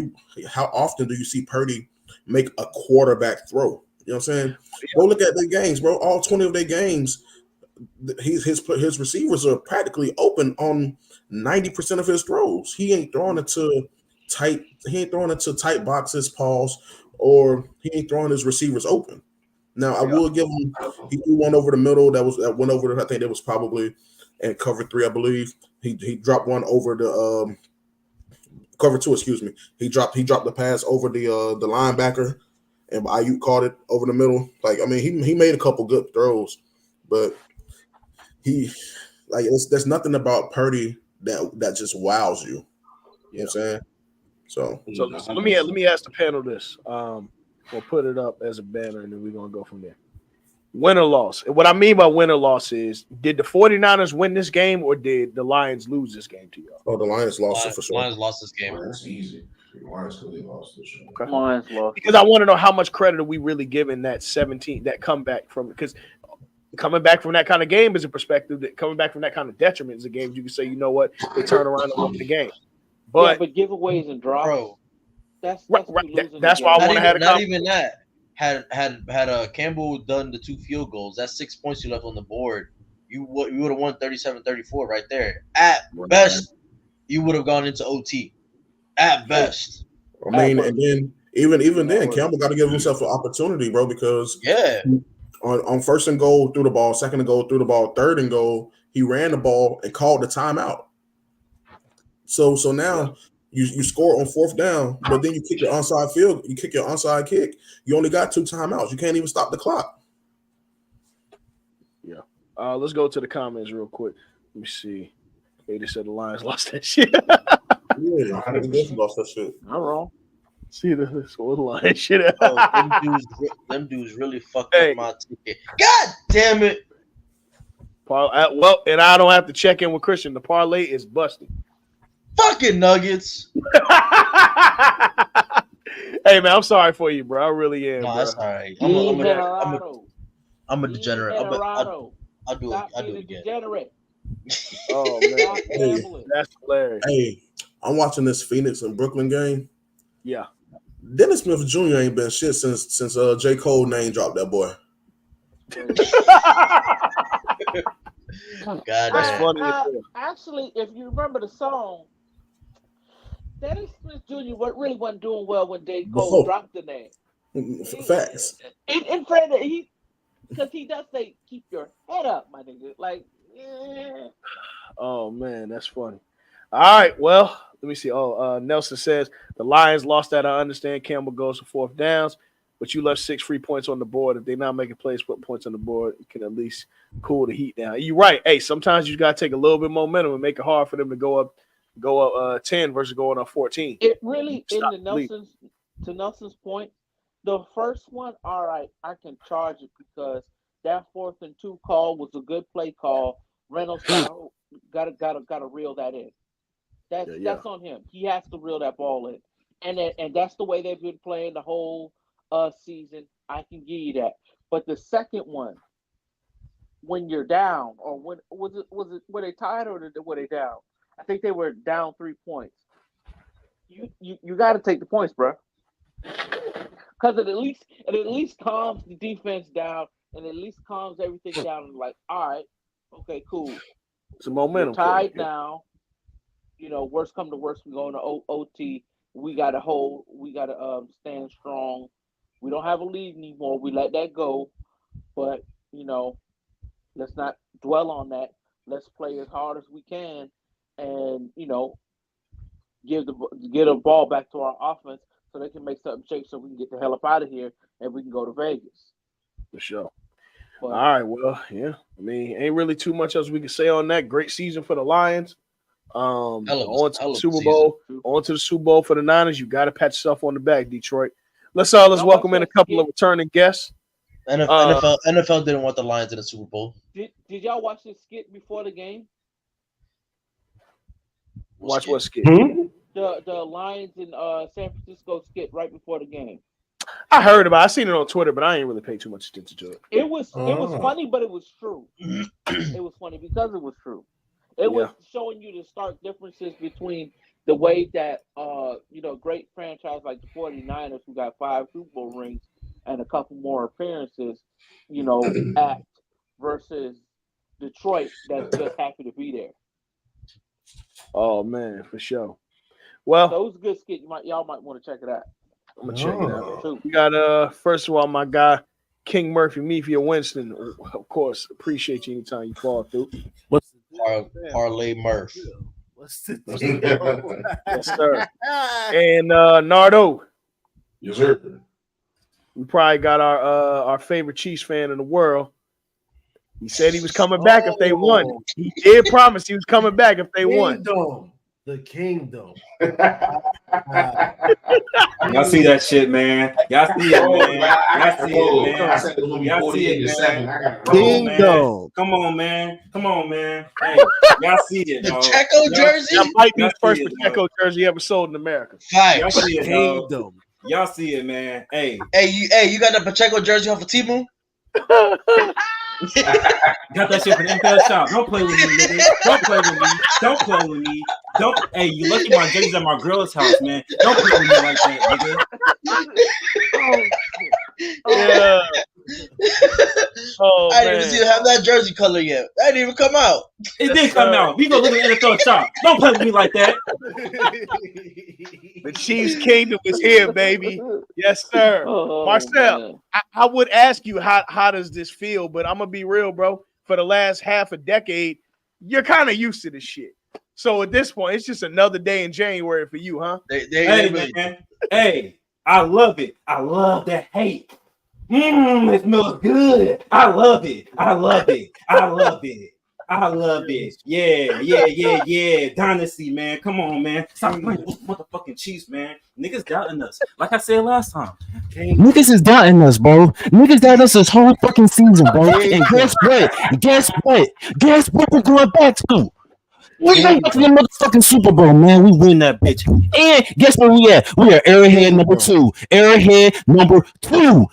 how often do you see Purdy make a quarterback throw? You know what I'm saying? Go look at their games, bro. All 20 of their games, his receivers are practically open on 90% of his throws. He ain't throwing it to tight boxes, pause, or he ain't throwing his receivers open. Now I will give him. He threw one over the middle that went over. I think that was probably in cover 3, I believe. He dropped one over the cover 2. Excuse me. He dropped the pass over the linebacker, and Ayuk caught it over the middle. Like I mean, he made a couple good throws, but there's nothing about Purdy that just wows you. You know what I'm saying? So let me ask the panel this. We'll put it up as a banner, and then we're gonna go from there. Win or loss. What I mean by win or loss is, did the 49ers win this game or did the Lions lose this game to y'all? Oh, the Lions lost it for sure. Lions lost this game. That's easy. The Lions really lost this game. Okay. Lions lost. Because I want to know how much credit are we really giving that 17, that comeback from, because coming back from that kind of game is a perspective, that coming back from that kind of detriment is a game you can say, you know what, they turn around and win the game. But giveaways and drops. Bro, that's why I want to have not even that. Had Campbell done the 2 field goals, that's 6 points you left on the board. You would have won 37-34 right there. At best, you would have gone into OT. At best. I mean, and then even then, Campbell got to give himself an opportunity, bro, because on first and goal through the ball, second and goal through the ball, third and goal, he ran the ball and called the timeout. So now you score on 4th down, but then you kick your onside kick. You only got 2 timeouts. You can't even stop the clock. Yeah. Let's go to the comments real quick. Let me see. Katie said the Lions lost that shit. Yeah, I lost that shit. I'm wrong. See this one Lions shit. Them dudes really fucked up my ticket. God damn it. Well, and I don't have to check in with Christian. The parlay is busted. Fucking Nuggets. Hey man, I'm sorry for you, bro. I really am. No, that's all right. I'm a degenerate. I'll do it again. Degenerate. Oh man, that's hilarious. Hey, I'm watching this Phoenix and Brooklyn game. Yeah. Dennis Smith Jr. ain't been shit since J. Cole name dropped that boy. God, that's funny. Actually, if you remember the song, Dennis Smith Jr. really wasn't doing well when J. Cole dropped the name. Facts. And Fred, because he does say, "Keep your head up, my nigga." Like, Oh man, that's funny. All right, well, let me see. Oh, Nelson says the Lions lost that. I understand. Campbell goes for fourth downs, but you left 6 free points on the board. If they're not making plays, put points on the board. You can at least cool the heat down. You're right. Hey, sometimes you gotta take a little bit of momentum and make it hard for them to go up 10 versus going up 14. it really in Stop the bleeding. Nelson's point. The first one, all right, I can charge it because that 4th and 2 call was a good play call. Reynolds gotta reel that in. Yeah. That's on him. He has to reel that ball in, and that's the way they've been playing the whole season. I can give you that. But the second one, when you're down, or when was it were they tied or were they down? I think they were down 3 points. You got to take the points, bro, because it at least calms the defense down, and at least calms everything down. And like, all right, okay, cool. It's a momentum. We're tied now. Worst come to worst, we go into OT. We got to hold. We got to stand strong. We don't have a lead anymore. We let that go. But, let's not dwell on that. Let's play as hard as we can and, get a ball back to our offense so they can make something shake so we can get the hell up out of here and we can go to Vegas. For sure. But, all right. Well, yeah. I mean, ain't really too much else we can say on that. Great season for the Lions. On to the Super Bowl. On to the Super Bowl for the Niners. You got to pat yourself on the back, Detroit. Let's welcome in a couple of returning guests. NFL didn't want the Lions in the Super Bowl. Did y'all watch this skit before the game? Watch what skit? The Lions in San Francisco skit right before the game. I heard about it. I seen it on Twitter, but I ain't really paid too much attention to it. It was funny, but it was true. It was funny because it was true. It was showing you the stark differences between the way that great franchise like the 49ers, who got 5 Super Bowl rings and a couple more appearances, act versus Detroit that's just happy to be there. Oh man, for sure. Well, so it was a good skit. Y'all might want to check it out. I'm gonna check it out. We got first of all, my guy King Murphy, Mephia Winston. Of course, appreciate you anytime you fall through. What's Parlay Murph? What's the Yes, sir. And Nardo. Yes, sir. We probably got our favorite Chiefs fan in the world. He said he was coming back if they won. He did promise he was coming back if they won. The kingdom. Y'all see that shit, man. Y'all see it, man. Y'all see it, man. Y'all see it, man. Kingdom. Come on, man. Come on, man. Hey, y'all see it, dog. Pacheco jersey? That might be the first Pacheco jersey ever sold in America. Y'all see it, kingdom. Y'all see it, man. Hey, you got the Pacheco jersey off of Temu? Got that shit from the NFL shop. Don't play with me, nigga. Don't play with me. Don't play with me. Don't. Hey, you lucky my jersey's at my girl's house, man. Don't play with me like that, nigga. Yeah. I didn't even see have that jersey color yet. That didn't even come out. It did come out. We go look at the NFL shop. Don't play with me like that. The Chiefs kingdom is here, baby. Yes, sir. Marcel, I would ask you how does this feel, but I'm gonna be real, bro. For the last half a decade, you're kind of used to this shit. So at this point, it's just another day in January for you, huh? Man. Hey, I love it. I love that hate. It smells good. I love it. I love it. I love it. I love it. Yeah. Dynasty, man. Come on, man. Stop playing with motherfucking Chiefs, man. Niggas doubting us. Like I said last time. Niggas is doubting us, bro. Niggas doubted us this whole fucking season, bro. And guess what? Guess what we're going back to? We're going back to the motherfucking Super Bowl, man. We win that bitch. And guess where we at? We are Arrowhead number 2. Arrowhead number 2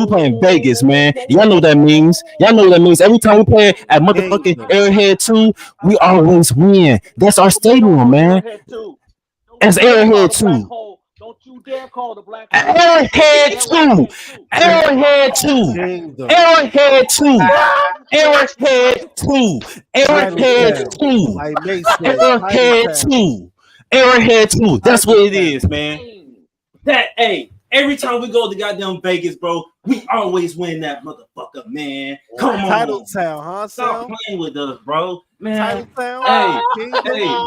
playing Vegas, man. Y'all know what that means. Every time we play at motherfucking Arrowhead 2, we always win. That's our stadium, man. That's Arrowhead 2. Don't you dare call the black Arrowhead 2. Arrowhead 2. Arrowhead 2. Arrowhead 2. Arrowhead 2. Arrowhead 2. Arrowhead 2. That's what it is, man. Hey, Every time we go to goddamn Vegas, bro, we always win that motherfucker, man. Come on. Title Town, huh, Stop Sal? playing with us, bro. Man. Title Town? Hey, Kingdom? hey.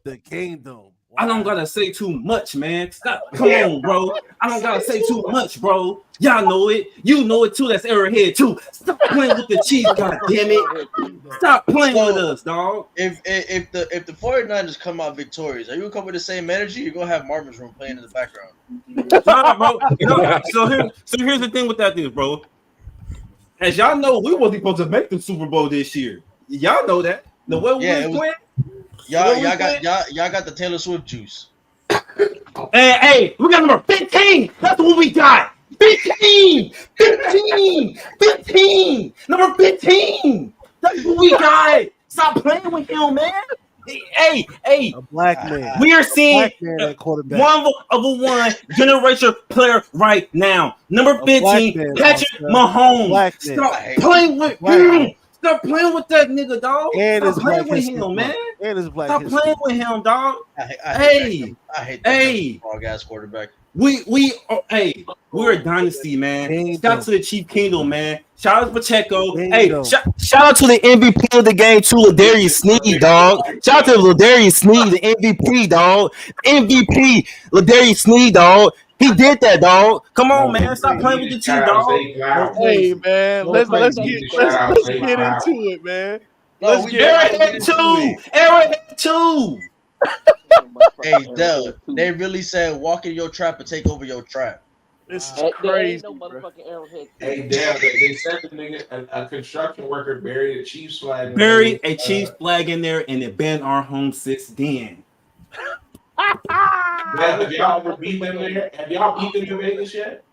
The Kingdom. I don't gotta say too much, man. Stop. Come on, bro. I don't gotta say too much, bro. Y'all know it. You know it too. That's Arrowhead too. Stop playing with the Chiefs, god damn it. Stop playing with us, dog. If the 49ers come out victorious, are you gonna come with the same energy? You're gonna have Marvin's Room playing in the background. Nah, bro. So here's the thing with that, bro. As y'all know, we wasn't supposed to make the Super Bowl this year. Y'all know that. The way we was playing. Y'all got the Taylor Swift juice. Hey, we got number 15. That's what we got. 15. Number 15. That's what we got. Stop playing with him, man. Hey. A black man. We are seeing one of a one generation player right now. Number 15, Patrick Mahomes. Stop playing with him. Stop playing with that nigga, dog. Stop playing with him, man. Stop playing with him, dog. I hate that frog ass quarterback. We're a dynasty, man. Shout out to the Chief Kingdom, man. Shout out to Pacheco. Hey, shout out to the MVP of the game too, Ladarius Sneed, dog. Shout out to Ladarius Sneed, the MVP, dog. MVP, Ladarius Sneed, dog. He did that, dog. Come on, man. Stop playing with the Chief, dog. Hey, man. Let's get into it, man. Let's get Arrowhead 2. Hey, Del, they really said walk in your trap and take over your trap. This is crazy. No motherfucking Arrowhead. Hey, Del, they said the nigga, a construction worker buried a Chiefs flag. Buried a Chiefs flag in there, and it been our home since then. Have y'all ever beat them there? Have y'all beat them in Vegas yet?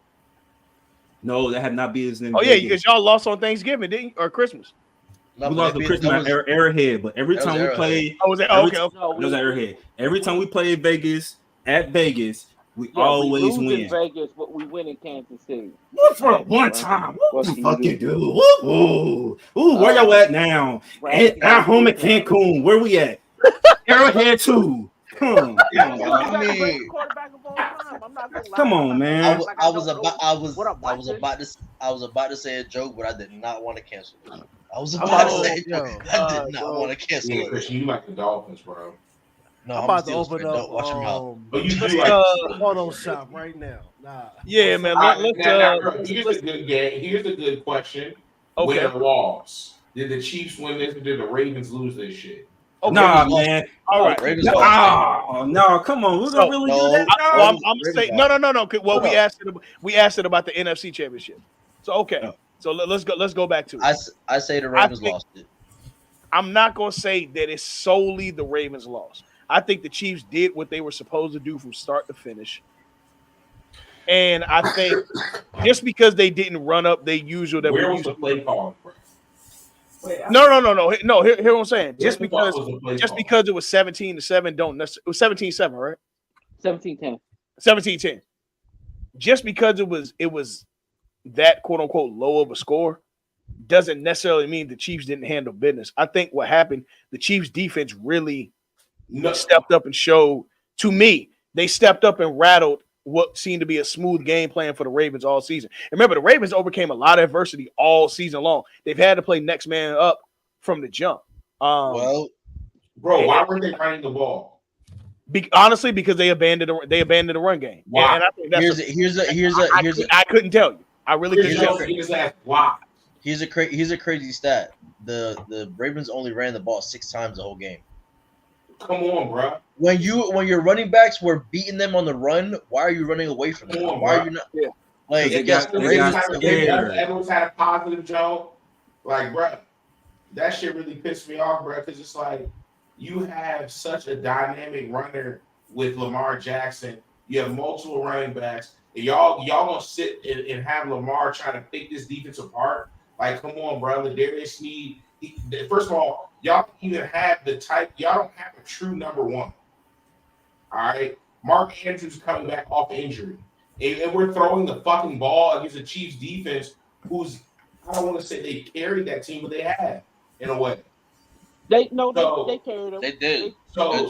No, that had not been his name. Oh, yeah, because y'all lost on Thanksgiving, didn't you? Or Christmas? We lost on Christmas at Arrowhead, but every time we played, okay. It was at Arrowhead. Every time we played Vegas, we always we win. In Vegas, but we win in Kansas City. What for one time? What the fuck you do? Ooh, where y'all at now? At home at Cancun. Where we at? Arrowhead 2. Come on, man. I was about to say a joke, but I did not want to cancel it. I was about to say a joke. I did not want to cancel it. Chris, you like the Dolphins, bro. No, I'm about to open up Photoshop right now. Nah. Yeah, man. Here's a good game. Here's a good question. Okay. Win or loss? Did the Chiefs win this or did the Ravens lose this shit? Okay. Nah, man. All right. No, come on. We're gonna really do that. I'm gonna say no. Well, we asked it about the NFC Championship. So okay. So let's go back to it. I say the Ravens lost it. I'm not gonna say that it's solely the Ravens loss. I think the Chiefs did what they were supposed to do from start to finish. And I think just because they didn't run up their usual that where was the play call? No. Here's what I'm saying. Just because it was 17-7, don't necessarily. It was 17-7, right? 17-10. 17-10. Just because it was that quote unquote low of a score doesn't necessarily mean the Chiefs didn't handle business. I think what happened, the Chiefs defense really stepped up and showed. To me, they stepped up and rattled what seemed to be a smooth game plan for the Ravens all season. And remember, the Ravens overcame a lot of adversity all season long. They've had to play next man up from the jump. Why weren't they running the ball? Honestly, because they abandoned the run game. Why? And I think that's I couldn't tell you. I really couldn't tell you. Why? Here's a crazy stat. The Ravens only ran the ball 6 times the whole game. Come on, bro. When your running backs were beating them on the run, why are you running away from them? Why are you not? Yeah. Like, everyone's had a positive joke. Like, bro, that shit really pissed me off, bro. Because it's like you have such a dynamic runner with Lamar Jackson. You have multiple running backs. And y'all gonna sit and have Lamar trying to pick this defense apart. Like, come on, bro. Ladarius Sneed. First of all, y'all don't even have y'all don't have a true number one. All right. Mark Andrews coming back off injury. And we're throwing the fucking ball against the Chiefs defense, who's, I don't want to say they carried that team, but they have, in a way. They carried them. They did. Their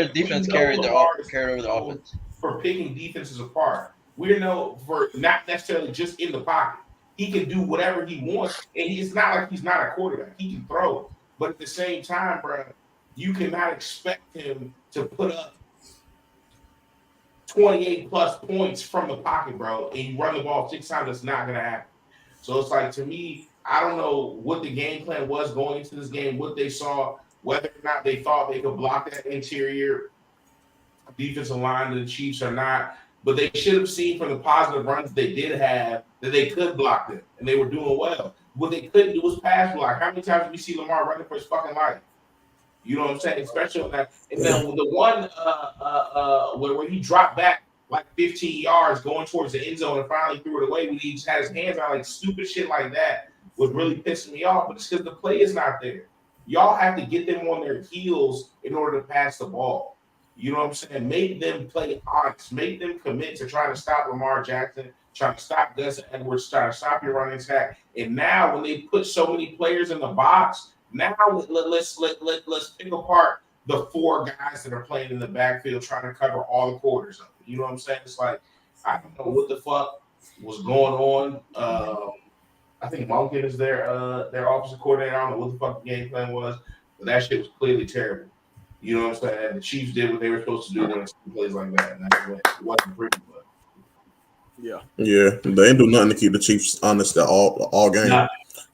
defense carried over the offense. for picking defenses apart. We're known for not necessarily just in the pocket. He can do whatever he wants, and it's not like he's not a quarterback. He can throw, but at the same time, bro, you cannot expect him to put up 28 plus points from the pocket, bro, and you run the ball 6 times. That's not gonna happen. So it's like, to me, I don't know what the game plan was going into this game, what they saw, whether or not they thought they could block that interior defensive line of the Chiefs or not. But they should have seen from the positive runs they did have that they could block them, and they were doing well. What they couldn't do was pass block. How many times did we see Lamar running for his fucking life? You know what I'm saying? Especially on that. And then the one where he dropped back like 15 yards going towards the end zone and finally threw it away when he just had his hands out, like stupid shit like that was really pissing me off. But it's because the play is not there. Y'all have to get them on their heels in order to pass the ball. You know what I'm saying? Make them play honest. Make them commit to trying to stop Lamar Jackson, trying to stop Gus Edwards, trying to stop your running attack. And now when they put so many players in the box, now let's pick apart the four guys that are playing in the backfield trying to cover all the quarters of it. You know what I'm saying? It's like, I don't know what the fuck was going on. I think Monken is their offensive coordinator. I don't know what the fuck the game plan was, but that shit was clearly terrible. You know what I'm saying? The Chiefs did what they were supposed to do when it's plays like that, and it wasn't pretty. But yeah, they didn't do nothing to keep the Chiefs honest at all game. Nothing.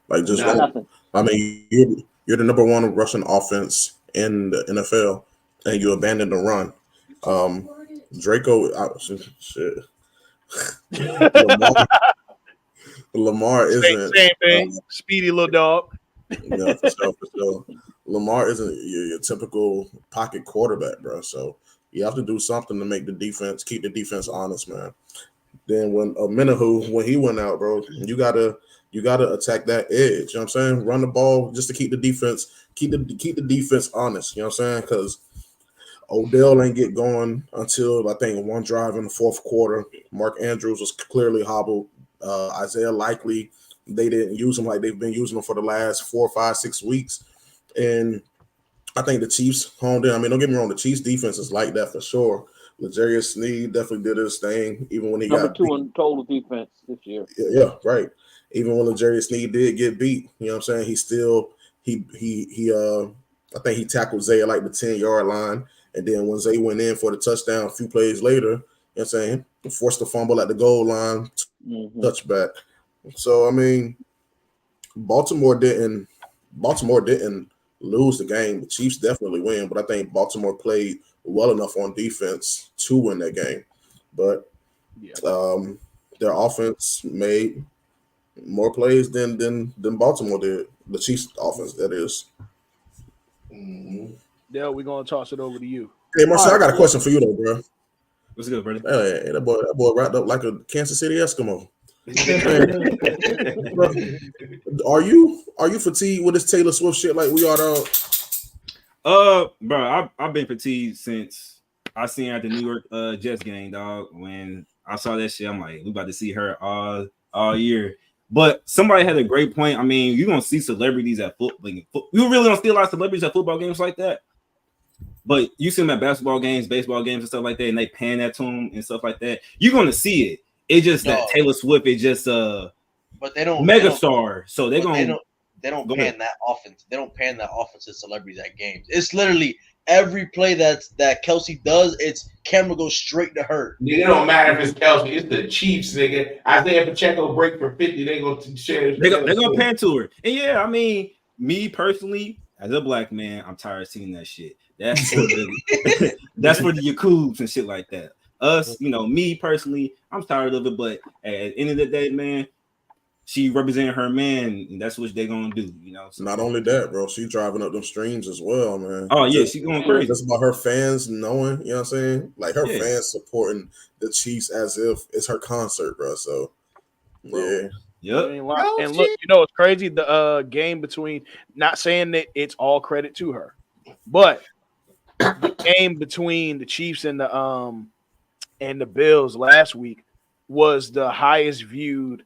Like just, Nothing. I mean, you're the number one rushing offense in the NFL, and you abandoned the run. Draco, shit. Lamar isn't same thing. Speedy little dog. Yeah, for sure. Lamar isn't your typical pocket quarterback, bro. So you have to do something to make keep the defense honest, man. Then when when he went out, bro, you gotta attack that edge. You know what I'm saying? Run the ball just to keep the defense honest. You know what I'm saying? Because Odell ain't get going until I think one drive in the fourth quarter. Mark Andrews was clearly hobbled. Isaiah Likely, they didn't use him like they've been using him for the last 4, 5, 6 weeks. And I think the Chiefs honed in. I mean, don't get me wrong, the Chiefs defense is like that for sure. L'Jarius Sneed definitely did his thing, even when he Number got 2 in total defense this year. Yeah, right. Even when L'Jarius Sneed did get beat, you know what I'm saying? He still I think he tackled Zay at like the 10-yard line. And then when Zay went in for the touchdown a few plays later, you know what I'm saying? Forced the fumble at the goal line, touchback. So I mean, Baltimore didn't lose the game. The Chiefs definitely win, but I think Baltimore played well enough on defense to win that game. But their offense made more plays than Baltimore did. The Chiefs' offense, that is. Dale, we're gonna toss it over to you. Hey, Marcel, I got a question for you though, bro. What's good, brother? Hey, that boy wrapped up like a Kansas City Eskimo. Are you fatigued with this Taylor Swift shit like we are, dog? Bro, I've been fatigued since I seen her at the New York Jets game, dog. When I saw that shit, I'm like, we about to see her all year. But somebody had a great point. I mean, you're gonna see celebrities at football. You really don't see a lot of celebrities at football games like that. But you see them at basketball games, baseball games, and stuff like that, and they pan that to them and stuff like that. You're gonna see it. It's just that Taylor Swift is just but they don't megastar. So they don't pan that offense. They don't pan that offense to celebrities at games. It's literally every play that Kelsey does, it's camera goes straight to her. It don't matter if it's Kelsey, it's the Chiefs, nigga. Isaiah Pacheco break for 50, they gonna share. They're gonna pan to her. And yeah, I mean, me personally, as a black man, I'm tired of seeing that shit. That's for the that's for the Yakubs and shit like that. Us, me personally, I'm tired of it. But at the end of the day, man, she representing her man, and that's what they're gonna do. So, not only that, bro, she driving up them streams as well, man. Oh yeah, she's going crazy. That's about her fans knowing, you know what I'm saying? Like her fans supporting the Chiefs as if it's her concert, bro. So yeah. Yep. And look, it's crazy. The game between, not saying that it's all credit to her, but the game between the Chiefs and the Bills last week was the highest viewed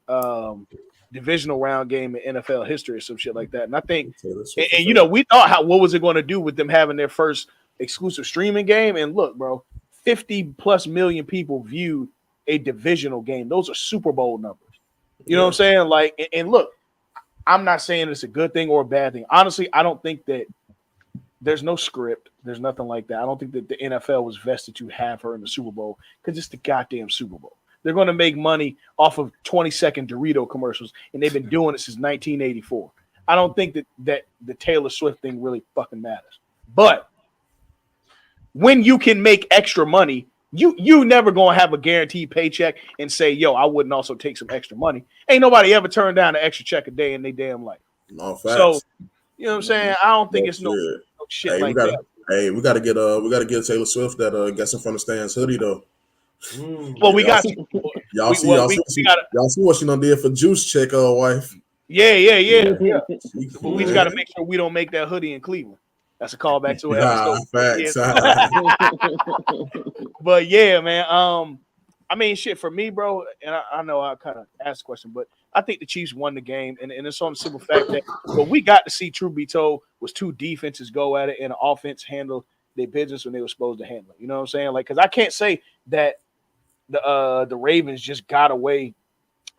divisional round game in NFL history or some shit like that. And I think, and we thought what was it going to do with them having their first exclusive streaming game? And look, bro, 50 plus million people viewed a divisional game. Those are Super Bowl numbers. You know what I'm saying? Like, and look, I'm not saying it's a good thing or a bad thing. Honestly, I don't think that there's no script. There's nothing like that. I don't think that the NFL was vested to have her in the Super Bowl because it's the goddamn Super Bowl. They're going to make money off of 20-second Dorito commercials, and they've been doing it since 1984. I don't think that the Taylor Swift thing really fucking matters. But when you can make extra money, you never gonna have a guaranteed paycheck and say, yo, I wouldn't also take some extra money. Ain't nobody ever turned down an extra check a day in their damn life. No facts. So, you know what I'm saying? I don't think it's no shit hey, like that. Hey, we gotta get Taylor Swift that gets in front of Stan's hoodie though. Well, we got y'all see what she done did for Juice Chick wife. Yeah. But we just got to make sure we don't make that hoodie in Cleveland. That's a callback to an episode. But yeah, man. I mean, shit for me, bro. And I know I kind of asked the question, but I think the Chiefs won the game, and it's on the simple fact that what we got to see, truth be told, was two defenses go at it and an offense handle their business when they were supposed to handle it. You know what I'm saying? Like, because I can't say that the Ravens just got away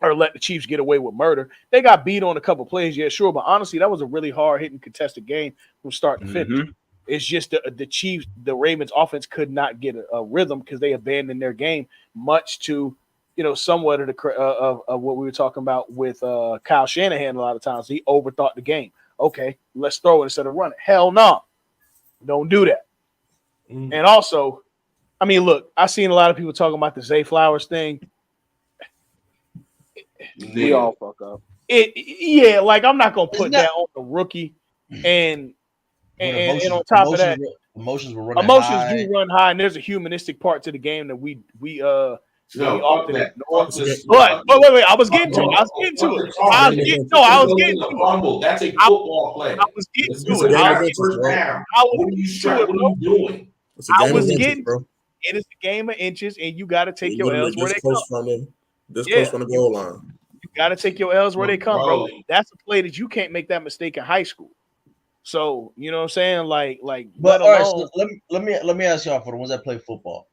or let the Chiefs get away with murder. They got beat on a couple plays, yeah, sure, but honestly, that was a really hard-hitting contested game from start to finish. It's just the Chiefs, the Ravens offense could not get a rhythm because they abandoned their game, much to, you know, somewhat of the of what we were talking about with Kyle Shanahan a lot of times. He overthought the game. Okay, let's throw it instead of run it. Hell no. Don't do that. And also, I mean, look, I've seen a lot of people talking about the Zay Flowers thing. We all fuck up. Yeah, like I'm not gonna put that on the rookie, and on top of that, emotions will run do run high, and there's a humanistic part to the game that we often ignore. But wait, I was getting to it. I was getting to it. That's a football play. I was getting to it. I was getting to it. It is a game of inches, and you got to take your L's where they come. Close from the goal line. You got to take your L's where they come, bro. That's a play that you can't make that mistake in high school. So you know what I'm saying, like. But all right, so let me ask y'all, for the ones that play football,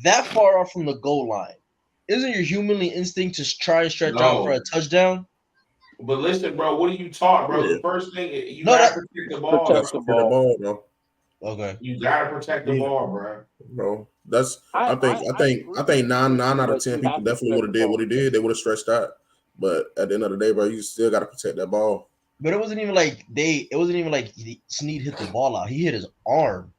that far off from the goal line, isn't your humanly instinct to try and stretch out for a touchdown? But listen, bro, what are you taught, bro? The first thing you gotta protect the ball. Protect the ball, bro. Okay. You gotta protect the ball, bro. Bro, that's I think 9 out of 10 people definitely would have did what he did. They would have stretched out. But at the end of the day, bro, you still gotta protect that ball. But it wasn't even like Snead hit the ball out. He hit his arm.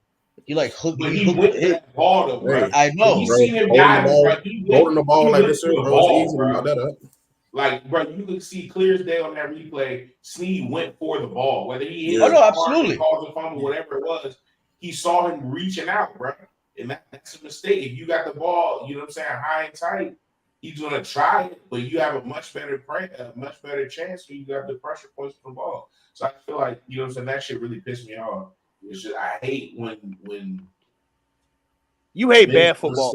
He like hooked. But he whipped that ball though, bro. I know. You seen him holding the ball like this, bro. It's easy to knock that up. Like, bro, you could see clear as day on that replay. Snead went for the ball, whether he hit absolutely caused a fumble, whatever it was. He saw him reaching out, bro, and that's a mistake. If you got the ball, you know what I'm saying, high and tight, he's gonna try it, but you have a much better chance when you got the pressure points for the ball. So I feel like, you know what I'm saying, that shit really pissed me off. It's just I hate when you hate bad football.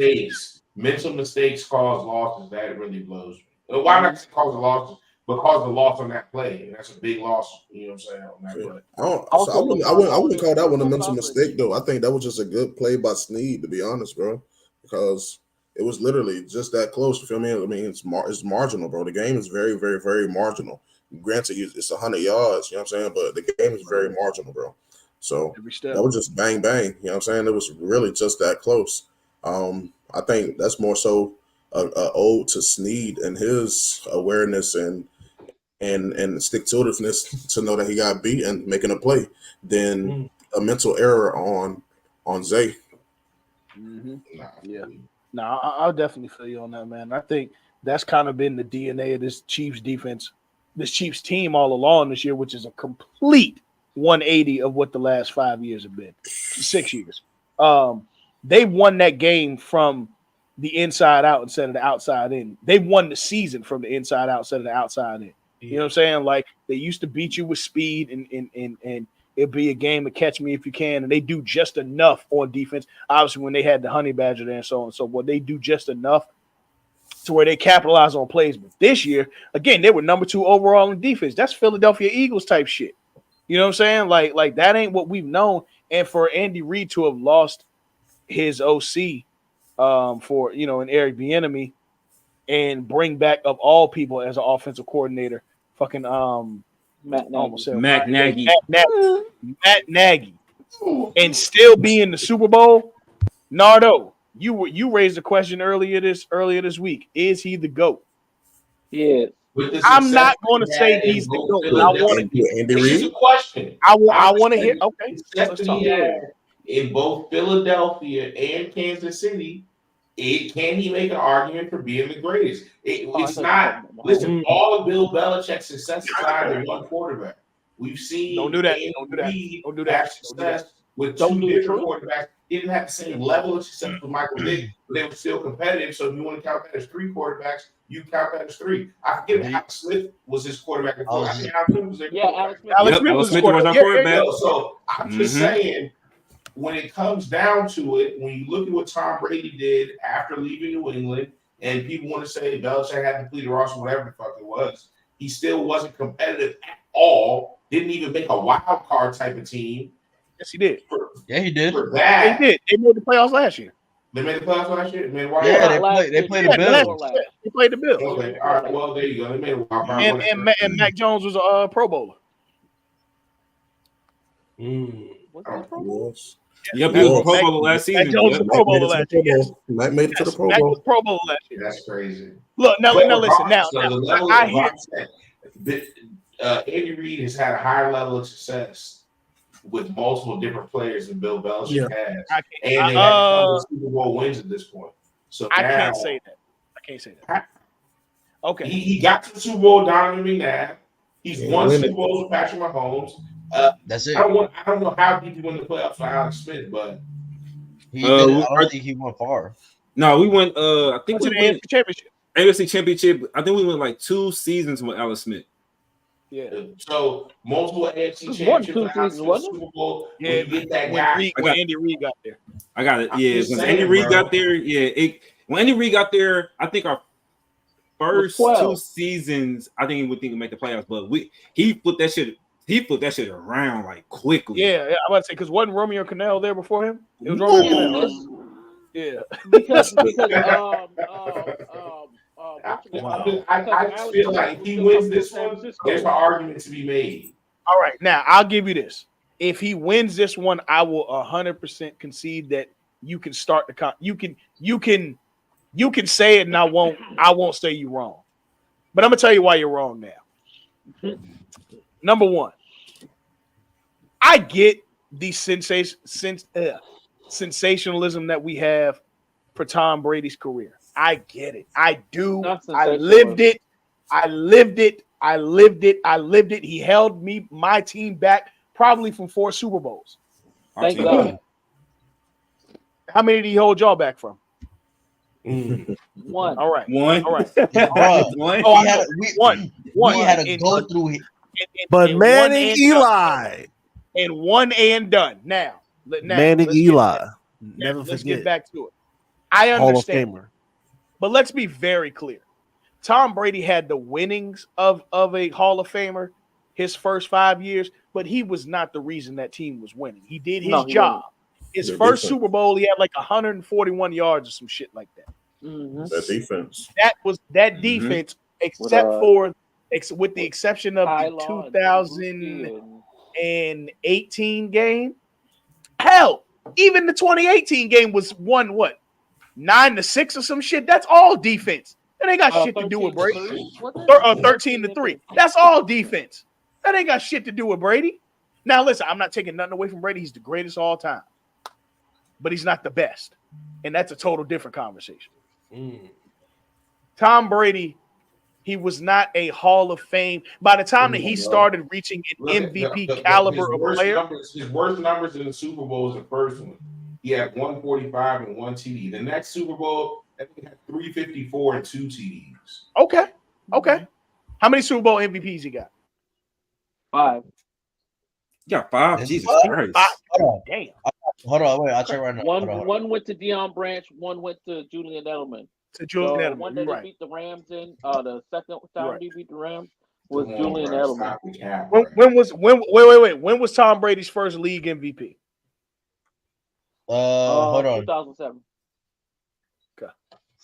Mental mistakes cause losses. That really blows me. Why not cause the losses, but cause the loss on that play? And that's a big loss. You know what I'm saying? On that play. I wouldn't call that one a mental mistake though. I think that was just a good play by Snead, to be honest, bro, because it was literally just that close. You feel me? I mean, it's marginal, bro. The game is very, very, very marginal. Granted, it's 100 yards. You know what I'm saying? But the game is very marginal, bro. So that was just bang, bang. You know what I'm saying? It was really just that close. I think that's more so a ode to Snead and his awareness and stick-to-itiveness to know that he got beat and making a play than a mental error on Zay. Mm-hmm. Yeah. No, I'll definitely feel you on that, man. I think that's kind of been the DNA of this Chiefs defense, this Chiefs team all along this year, which is a complete 180 of what the last 5 years have been, 6 years. They won that game from the inside out instead of the outside in. They won the season from the inside out instead of the outside in. You know what I'm saying? Like, they used to beat you with speed and it'd be a game of catch me if you can, and they do just enough on defense. Obviously, when they had the Honey Badger there and so on and so forth, they do just enough to where they capitalize on plays. But this year, again, they were number 2 overall in defense. That's Philadelphia Eagles type shit. You know what I'm saying? Like that ain't what we've known. And for Andy Reid to have lost his OC for an Eric Bieniemy, and bring back of all people as an offensive coordinator, fucking Matt Nagy. Matt Nagy. Matt Nagy, and still be in the Super Bowl. Nardo, you raised a question earlier this week. Is he the GOAT? Yes. I'm not going to say he's the GOAT. I want to. This is a question. I want to hear. Okay, let's talk. In both Philadelphia and Kansas City, can he make an argument for being the greatest? It's not. Listen, all of Bill Belichick's success aside, they're one quarterback. We've seen. Don't do that. Don't do that. Success with two different quarterbacks. Didn't have the same level of success with Michael Vick, but they were still competitive. So if you want to count that as three quarterbacks, you count that as three. I forget if Alex Smith was his quarterback before. I think Alex Smith was their quarterback. Alex Smith was our quarterback. So I'm just saying, when it comes down to it, when you look at what Tom Brady did after leaving New England, and people want to say Belichick had to complete the roster, whatever the fuck it was, he still wasn't competitive at all. Didn't even make a wild card type of team. Yes, he did. Yeah, he did. For that, they did. They made the playoffs last year. They made the playoffs last year. They played the Bills. They played the Bills. Okay, all right. Well, there you go. They made a wild card. And Mac Jones was a Pro Bowler. Was Yep, he was a Pro Bowler last season. Mac Jones was a Pro Bowler last year. Yes. Mac made it to the Pro Mac Bowl. was Pro Bowler last year. That's crazy. Look, now listen. Now, I hear. Andy Reid has had a higher level of success with multiple different players than Bill Belichick has, and they have Super Bowl wins at this point. So I can't say that. Okay, he got to the Super Bowl with Donovan McNabb. He's won Super Bowls with Patrick Mahomes. That's it. I don't know how deep he won the playoffs for Alex Smith, but I don't think he went far. No, we went. I think we went championship. AFC Championship. I think we went like 2 seasons with Alex Smith. Yeah. So multiple AFC championships, Super Bowl. Yeah, when you get that guy. When Andy Reid got there. I got it. Yeah, when Andy Reid got there. Yeah, when Andy Reid got there, I think our first 2 seasons, I think we make the playoffs. But he flipped that shit. He flipped that shit around like quickly. Yeah, I'm about to say because wasn't Romeo Cannell there before him? It was Romeo Cannell. Yeah. Because I just feel like if he wins this one, there's an argument to be made. All right, now I'll give you this. If he wins this one, I will 100% concede that you can start the you can say it, and I won't say you wrong. But I'm gonna tell you why you're wrong now. Number one, I get the sensationalism that we have for Tom Brady's career. I get it. I do. I lived it. He held my team back probably from 4 Super Bowls. Thank God. How many did he hold y'all back from? One. All right. One. All right. One. We had to go through it. But Manning, Eli. And one and done. Now Manning, Eli. Never let's forget. get back to it. I understand. Hall of Famer. But let's be very clear. Tom Brady had the winnings of a Hall of Famer his first 5 years, but he was not the reason that team was winning. He did his job. His first Super Bowl, he had like 141 yards or some shit like that. Mm-hmm. That defense. That was that defense, with the exception of the 2018 game. Hell, even the 2018 game was won 9-6 or some shit. That's all defense. That ain't got shit to do with Brady. 13-3. That's all defense. That ain't got shit to do with Brady. Now listen, I'm not taking nothing away from Brady. He's the greatest of all time, but he's not the best, and that's a total different conversation. Tom Brady, he was not a Hall of Fame. By the time that he started reaching an MVP caliber of player, his worst numbers in the Super Bowl was the first one. He had 145 and 1 TD. The next Super Bowl, I think he had 354 and 2 TDs. Okay. How many Super Bowl MVPs he got? 5. You got 5? Jesus Christ. 5. Damn. Hold on, wait. I'll check right now. One went to Deion Branch. One went to Julian Edelman. Edelman. One that he beat the Rams in. The second time he beat the Rams was Julian Edelman. When was Tom Brady's first league MVP? Hold on. 2007.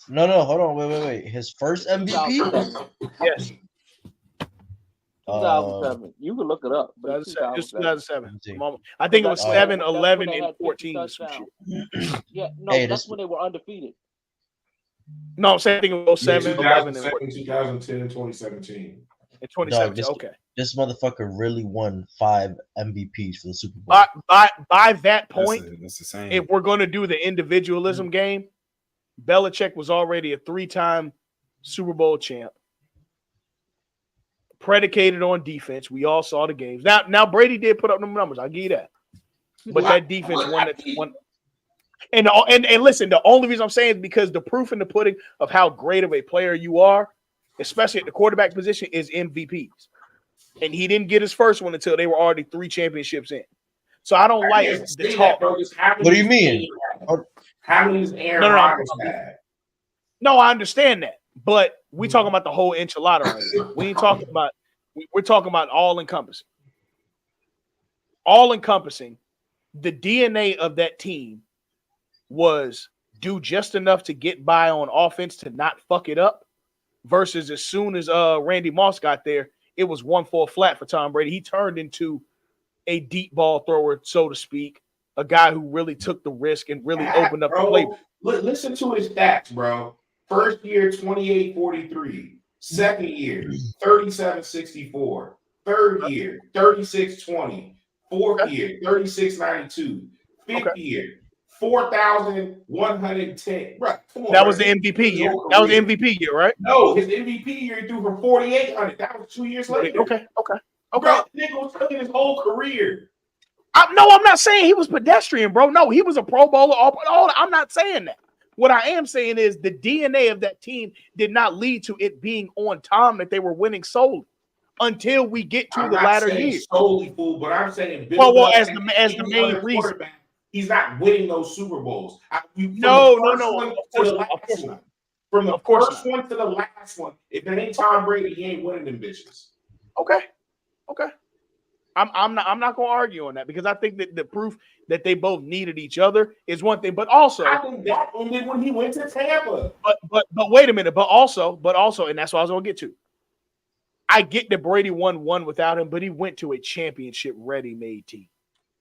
No, hold on, wait. His first MVP. 2007. Yes, 2007. You can look it up, but it's 2007. Just 2007. 2007. I think it was That's 7, when 11, they and had 50 14 or some shit. touchdowns. Yeah, no, Hey, that's this when they were undefeated. No, I'm saying I think it was Yeah, 07, 11, and 2007, 2010, 2017. and dog. 2017. Okay. This motherfucker really won 5 MVPs for the Super Bowl. By that point, That's the same. if we're going to do the individualism game, Belichick was already a 3-time Super Bowl champ, predicated on defense. We all saw the games. Now Brady did put up them numbers. I'll give you that. But that defense won that one. And listen, the only reason I'm saying is because the proof in the pudding of how great of a player you are, especially at the quarterback position, is MVPs. And he didn't get his first one until they were already 3 championships in. So I don't like the talk. What do you mean? How many does Aaron Rodgers have? No, I understand that. But we talking about the whole enchilada right now. We ain't talking about we're talking about all encompassing. All encompassing, the DNA of that team was do just enough to get by on offense to not fuck it up, versus as soon as Randy Moss got there, it was 1-4 flat for Tom Brady. He turned into a deep ball thrower, so to speak, a guy who really took the risk and really opened up the play. Listen to his stats, bro. First year, 28-43. Second year, 37-64. Third year, 36-20. Fourth year, 36-92. Fifth year, 4,110. Bro, come on. That was the MVP year. That was the MVP year, right? No, his MVP year he threw for 4,800. That was 2 years later. Okay. Bro, nigga was cooking his whole career. I'm not saying he was pedestrian, bro. No, he was a Pro Bowler. I'm not saying that. What I am saying is the DNA of that team did not lead to it being on Tom that they were winning solely until we get to the latter years. Solely, fool, but I'm saying as the main reason. He's not winning those Super Bowls. No. From the first one to the last one, if it ain't Tom Brady, he ain't winning them bitches. Okay. I'm not gonna argue on that because I think that the proof that they both needed each other is one thing, but also I think that ended when he went to Tampa. But wait a minute, but also, and that's what I was gonna get to. I get that Brady won one without him, but he went to a championship ready-made team.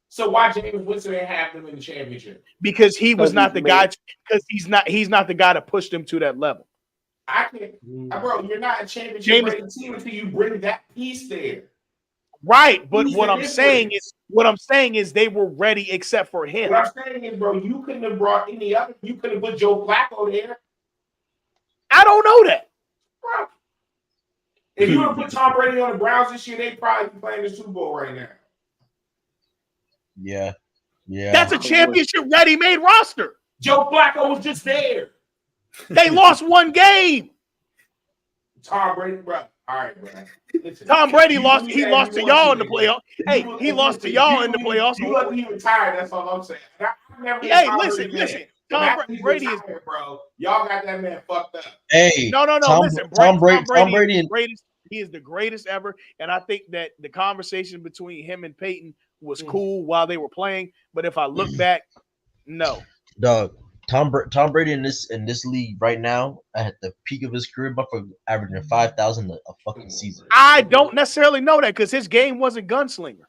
So why James Winston didn't have them in the championship? Because he was not the guy. Because he's not the guy to push them to that level. I can't, bro. You're not a championship ready team until you bring that piece there. Right, but what I'm saying is they were ready except for him. What I'm saying is, bro, you couldn't have brought any other. You could have put Joe Flacco there. I don't know that. Bro. If you would have put Tom Brady on the Browns this year, they'd probably be playing the Super Bowl right now. Yeah. That's a championship ready-made roster. Joe Flacco was just there. They lost one game. Tom Brady, bro. All right, bro. Listen, Tom Brady lost. He lost to y'all in the playoffs. Hey, he lost to y'all in the playoffs. You look, he retired. That's all I'm saying. Hey, listen. Tom Brady is, bro. Y'all got that man fucked up. Hey, no. Listen, Tom Brady is greatest. He is the greatest ever, and I think that the conversation between him and Peyton was cool while they were playing. But if I look back, no. Dog, Tom Brady in this league right now at the peak of his career, but for averaging 5,000 a fucking season. I don't necessarily know that because his game wasn't gunslinger.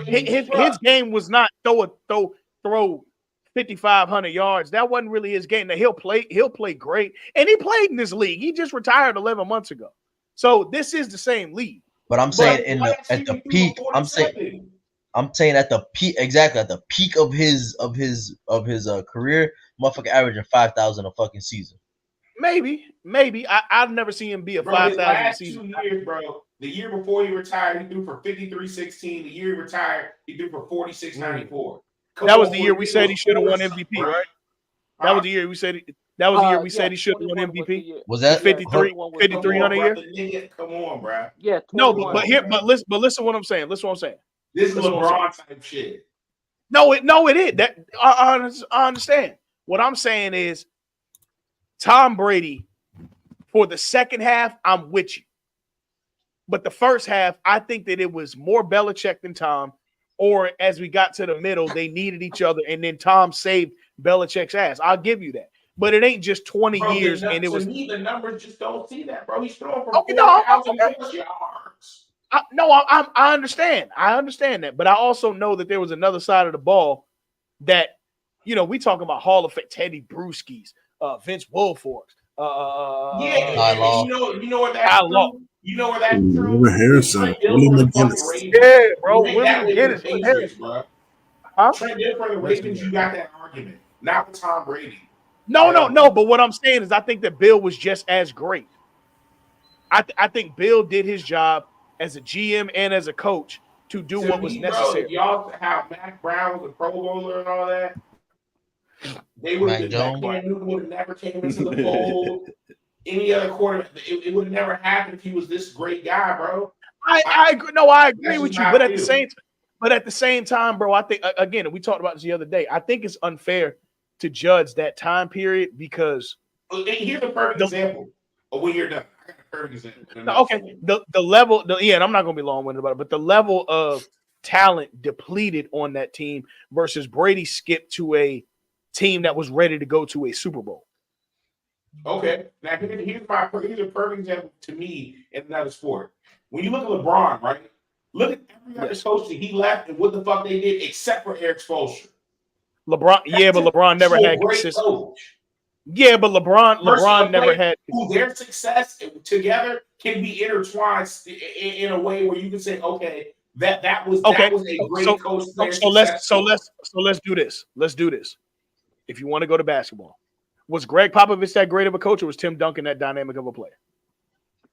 His game was not throw 5,500 yards. That wasn't really his game. Now he'll play great, and he played in this league. He just retired 11 months ago, so this is the same league. But I'm saying at the peak, I'm saying at the peak, exactly at the peak of his career, motherfucker averaging 5,000 a fucking season. Maybe. I've never seen him be a 5,000 season. 2 years, bro. The year before he retired, he threw for 53-16. The year he retired, he threw for 46-94. That was the year we said he should have won MVP, right? That was the year we said. That was the year we said he should have won MVP. Was that 5,300 year? Come on, bro. Yeah. No, but listen to what I'm saying. Listen to what I'm saying. This is LeBron type shit. No, it is. That I understand. What I'm saying is Tom Brady for the second half, I'm with you. But the first half, I think that it was more Belichick than Tom. Or as we got to the middle, they needed each other, and then Tom saved Belichick's ass. I'll give you that. but it ain't just 20 Bro, years and it was. To me, the numbers just don't see that, bro. He's throwing for Okay, no, 4,000 okay. plus yards. I understand. I understand that, but I also know that there was another side of the ball that, we talking about Hall of Fame, Teddy Bruschi's, Vince Wilfork's, you know where that's true. You know where that's true. Willie Harrison, Willie McGinnis. Yeah, bro. You Willie that way with McGinnis. the Patriots, bro. Huh? Trent did for the Ravens. You got that argument, not with Tom Brady. No. But what I'm saying is, I think that Bill was just as great. I think Bill did his job as a GM and as a coach to do what was necessary. Bro, y'all have Mac Brown was a Pro Bowler and all that. They would have been. Cam Newton would have never came into the fold. Any other quarterback, it would have never happened if he was this great guy, bro. I agree. No, I agree with you, but at the same time, bro, I think again, we talked about this the other day. I think it's unfair to judge that time period because here's a perfect example of when you're done. I got a perfect example. Okay, the level, and I'm not gonna be long-winded about it, but the level of talent depleted on that team versus Brady skipped to a team that was ready to go to a Super Bowl. Okay, now here's a perfect example to me in another sport. When you look at LeBron, right? Look at every other coach that he left and what the fuck they did, except for Eric Spoelstra. But LeBron never had consistent. Yeah, but LeBron never had. Who their success together can be intertwined in a way where you can say, okay, that was a great coach. So let's do this. Let's do this. If you want to go to basketball, was Greg Popovich that great of a coach, or was Tim Duncan that dynamic of a player?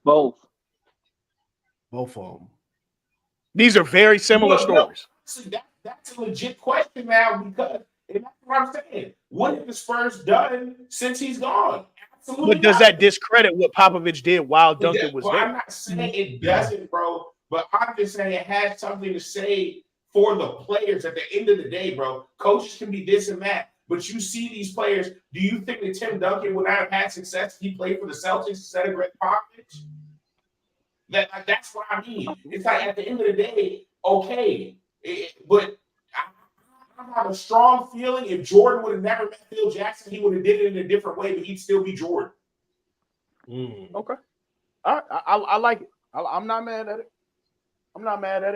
Both of them. These are very similar stories. That's a legit question now because that's what I'm saying. What have the Spurs done since he's gone? Absolutely. But does that discredit what Popovich did while Duncan was there? I'm not saying it doesn't, bro. But I'm just saying it has something to say for the players at the end of the day, bro. Coaches can be this and that. But you see these players. Do you think that Tim Duncan would not have had success if he played for the Celtics instead of Greg Popovich? That's what I mean. It's like at the end of the day, okay. But I have a strong feeling if Jordan would have never met Phil Jackson, he would have did it in a different way, but he'd still be Jordan. Okay. All right. I like it. I'm not mad at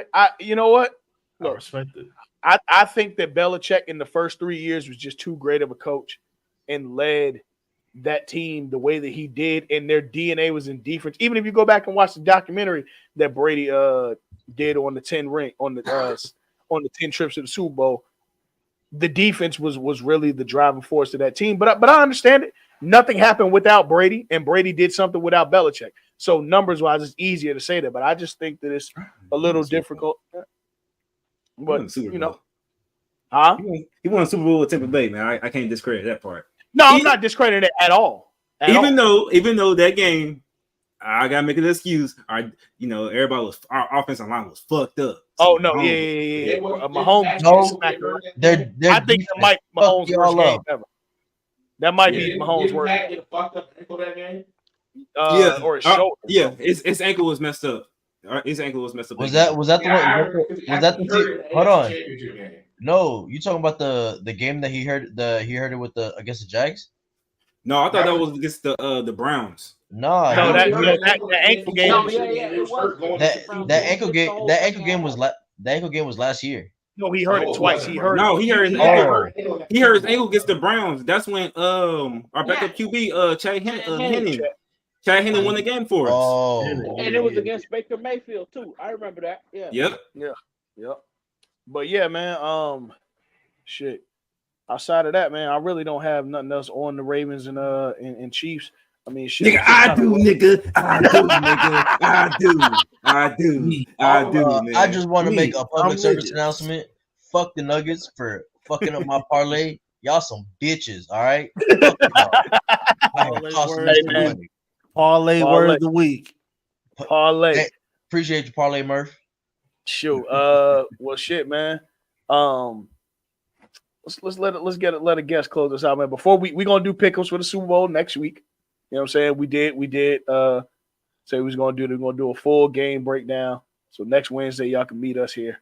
it. You know what? Look, I respect it. I think that Belichick in the first 3 years was just too great of a coach and led that team the way that he did, and their DNA was in defense. Even if you go back and watch the documentary that Brady did on the 10 trips to the Super Bowl, the defense was really the driving force of that team. But I understand it. Nothing happened without Brady, and Brady did something without Belichick. So numbers-wise, it's easier to say that. But I just think that it's a little difficult. But huh? He won a Super Bowl with Tampa Bay, man. I can't discredit that part. No, I'm not discrediting it at all. Even though that game, I gotta make an excuse. Our offensive line was fucked up. So yeah. Mahomes. I think that might be Mahomes' worst game ever. That might be Mahomes' worst. Get fucked up ankle that game. Or his shoulder. Yeah, his ankle was messed up. His ankle was messed up. Was that the one? Was that the? Hold on. No, you talking about the game that he heard it with against the Jags? No, I thought that was against the Browns. No, that ankle game. That ankle game was last year. No, he heard it twice. He heard his ankle against the Browns. That's when our backup QB Chad Henning won the game for us. Oh, and it was against Baker Mayfield too. I remember that. Yeah. Yep. But yeah, man. Shit. Outside of that, man, I really don't have nothing else on the Ravens and Chiefs. I mean, shit. Nigga, I do, man. I just want to make a public service announcement. Fuck the Nuggets for fucking up my parlay. Y'all some bitches, all right? Parlay word of the week. Parlay. Hey, appreciate your parlay, Murph. Shoot. Well, shit, man. Let's let a guest close us out, man. Before we gonna do pickles for the Super Bowl next week. You know what I'm saying? We did say we was gonna do a full game breakdown. So next Wednesday, y'all can meet us here.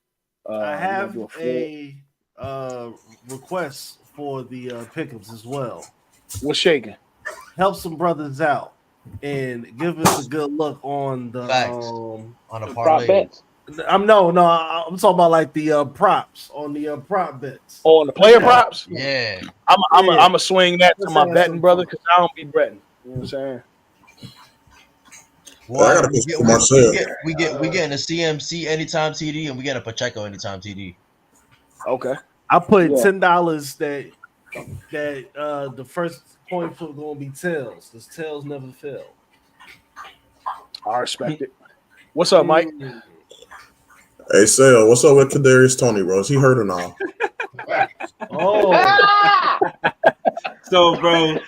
I have a request for the pickles as well. What's shaking? Help some brothers out and give us a good look on the on a Prop parlay. bets. I'm talking about like the props on the prop bets. Oh, on the player props? Yeah. I'm a swing that to Let's my have betting some brother fun. because I don't be betting. You know what I'm saying? I gotta We put get, for we, Marcel. we getting a CMC anytime TD, and we getting a Pacheco anytime TD. Okay. I put Yeah. $10 that the first point for gonna be tails because tails never fail. I respect it. What's up, Mike? Hey, Sale, what's up with Kadarius Tony, bro? Is he hurt or not? Oh, So, bro,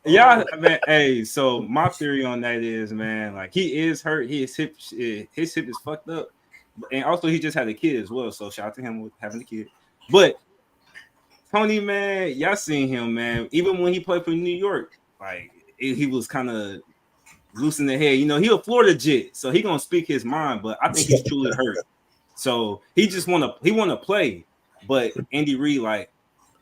yeah, man. Hey, so my theory on that is, man, like he is hurt. His hip is fucked up, and also he just had a kid as well. So shout out to him with having a kid. But Tony, man, y'all seen him, man. Even when he played for New York, like he was kind of loose in the head. You know, he a Florida Jet, so he gonna speak his mind. But I think he's truly hurt. So he just wanna play. But Andy Reid, like,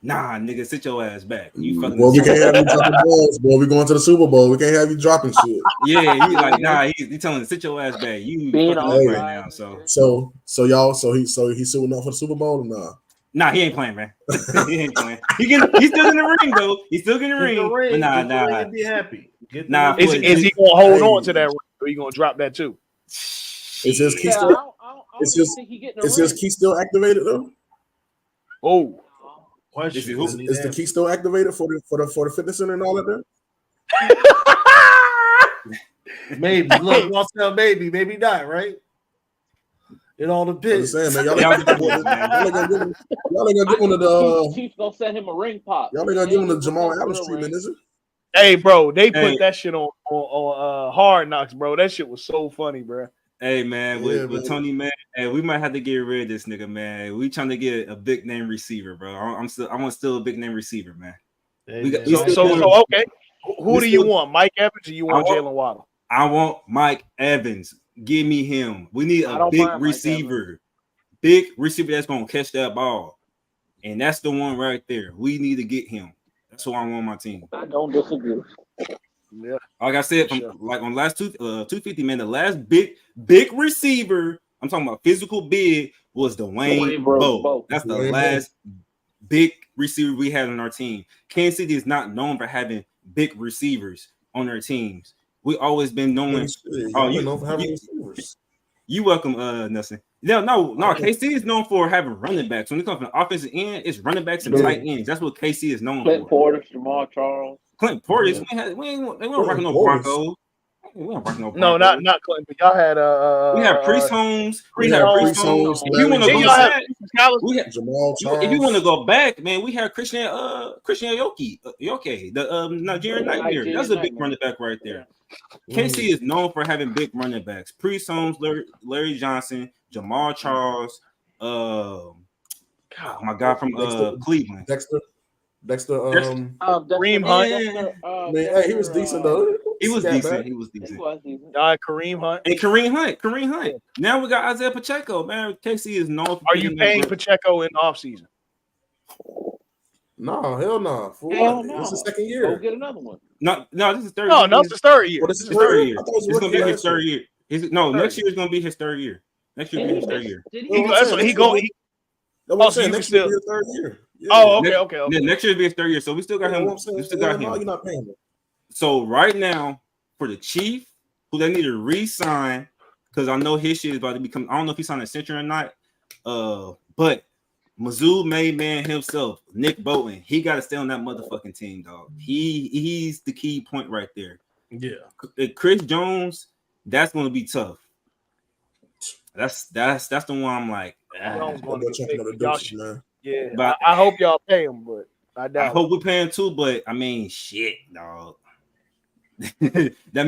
nah, nigga, sit your ass back. You fucking. Well, we can't have you dropping balls, boy. We going to the Super Bowl. We can't have you dropping shit. Yeah, he like, nah, he telling him, sit your ass back. You Being fucking up on right side now. and So So he's suiting up for the Super Bowl or not? nah, he ain't playing, man. He ain't playing. He's still in the ring though. He's still getting the ring. But nah, get the ring and be happy. Get the Nah, ring. Is he gonna hold on to that ring, or you gonna drop that too? Is his key Yeah, still? I don't Is even his think he getting a is his ring. key still activated though? Oh, Question. Is- I need Is the answers. key still activated for the fitness center and all that? There? Maybe. Look, Marcel, maybe not, right? It all I'm depends. just saying, man. Y'all Y'all ain't gonna give him Chiefs gonna send him a ring pop. y'all ain't gonna give him the Ain't Jamal no Adams real treatment, ring. is it? hey, bro, they Hey. put that shit on Hard Knocks, bro. That shit was so funny, bro. Hey man, Yeah, with man. Tony, man, hey, we might have to get rid of this nigga, man. We trying to get a big name receiver, bro. I want still a big name receiver, man. Hey, We got- man, we So, still so, doing- so okay. Who We do you still- want, Mike Evans, or you want I want- Jalen Waddle? I want Mike Evans. Give me him. We need I a don't big mind Mike receiver. Big receiver that's gonna catch that ball. And that's the one right there. We need to get him. That's who I want on my team. I don't disagree. Yeah, Like I said, from Sure. like on last 250, man, the last big receiver, I'm talking about physical big, was Dwayne Bowe. Bowe. That's the Dwayne last big receiver we had on our team. Kansas City is not known for having big receivers on their teams. We always been known. Y'all been known for having receivers. You welcome, Nelson. No, KC is known for having running backs. When it comes to the offensive end, it's running backs and Yeah. tight ends. That's what KC is known Clint for. Porter, Jamal Charles. Clint Portis, Yeah. we weren't rocking no Portis. Broncos. We weren't rocking no Broncos. No, not Clinton. But y'all had We have Priest Holmes. Priest We have Holmes. Priest Holmes. If you Larry want to Didn't go y'all have back, Collins? Jamal Charles. if you want to go back, man, we have Christian Yoke, the Nigerian Nightmare. That's a big running back right there. KC is known for having big running backs. Priest Holmes, Larry Johnson, Jamal Charles, oh my God, from Cleveland. Dexter. Kareem Hunt. Man, hey, he was decent though. He was Scat decent. back. He was decent. Kareem Hunt. And Kareem Hunt. Now we got Isaiah Pacheco, man. KC is known for Are you paying Pacheco in the offseason? No, hell no. For Hell what? no. This is the second Go year. get another one. No, this is third. No, it's his third year. What is This his is third year. I thought it was It's gonna be rookie his third year. Next year is gonna be his third year. Next year will be his third year. Did He go. That's what he go. That's what I'm Oh, so saying. you Next can year still- will be the third year. Yeah. Oh, okay. Yeah, next year will be his third year. So we still got Yeah, him. what I'm saying, We still got no, him. you're not paying him. So right now, for the Chief, who they need to re-sign, because I know his shit is about to become. I don't know if he's on a century or not. But Mizzou made man himself, Nick Bolton. He got to stay on that motherfucking team, dog. He's the key point right there. Yeah. Chris Jones, that's going to be tough. That's the one I'm like. Jones That gonna boy get jumping paid. on the Y'all deuces, should- man. Yeah, But- I hope y'all pay him, but I I doubt. hope we're paying too, but I mean, shit, dog. that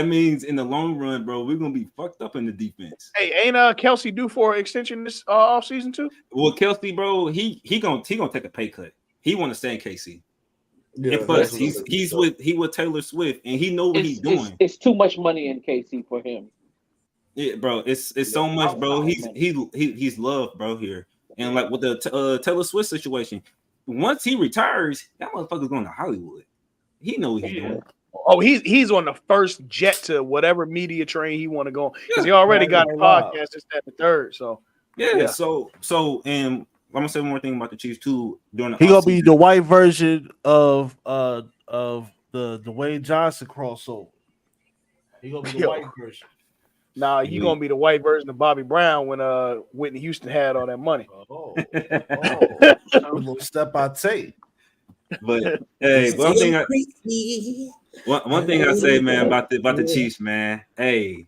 means in the long run, bro, we're gonna be fucked up in the defense. Hey, ain't Kelsey due for an extension this off season too? Well, Kelsey, bro, he gonna take a pay cut. He want to stay in KC. Yeah, And plus, that's what he's I'm saying. with Taylor Swift, and he know what he's doing. It's too much money in KC for him. Yeah, bro, it's so much, bro. Outside He's loved, bro, here, and like with the Taylor Swift situation, once he retires, that motherfucker's going to Hollywood. He know what he's doing. Oh, he's on the first jet to whatever media train he want to go on because he already got a podcast. It's at the third, so yeah. So and I'm gonna say one more thing about the Chiefs too. During the he gonna be the white version of the Dwayne Johnson crossover. He gonna be the white version. Nah, you gonna be the white version of Bobby Brown when Whitney Houston had all that money. Little step I take. But hey, one thing I say, man, about the Chiefs, man. Hey,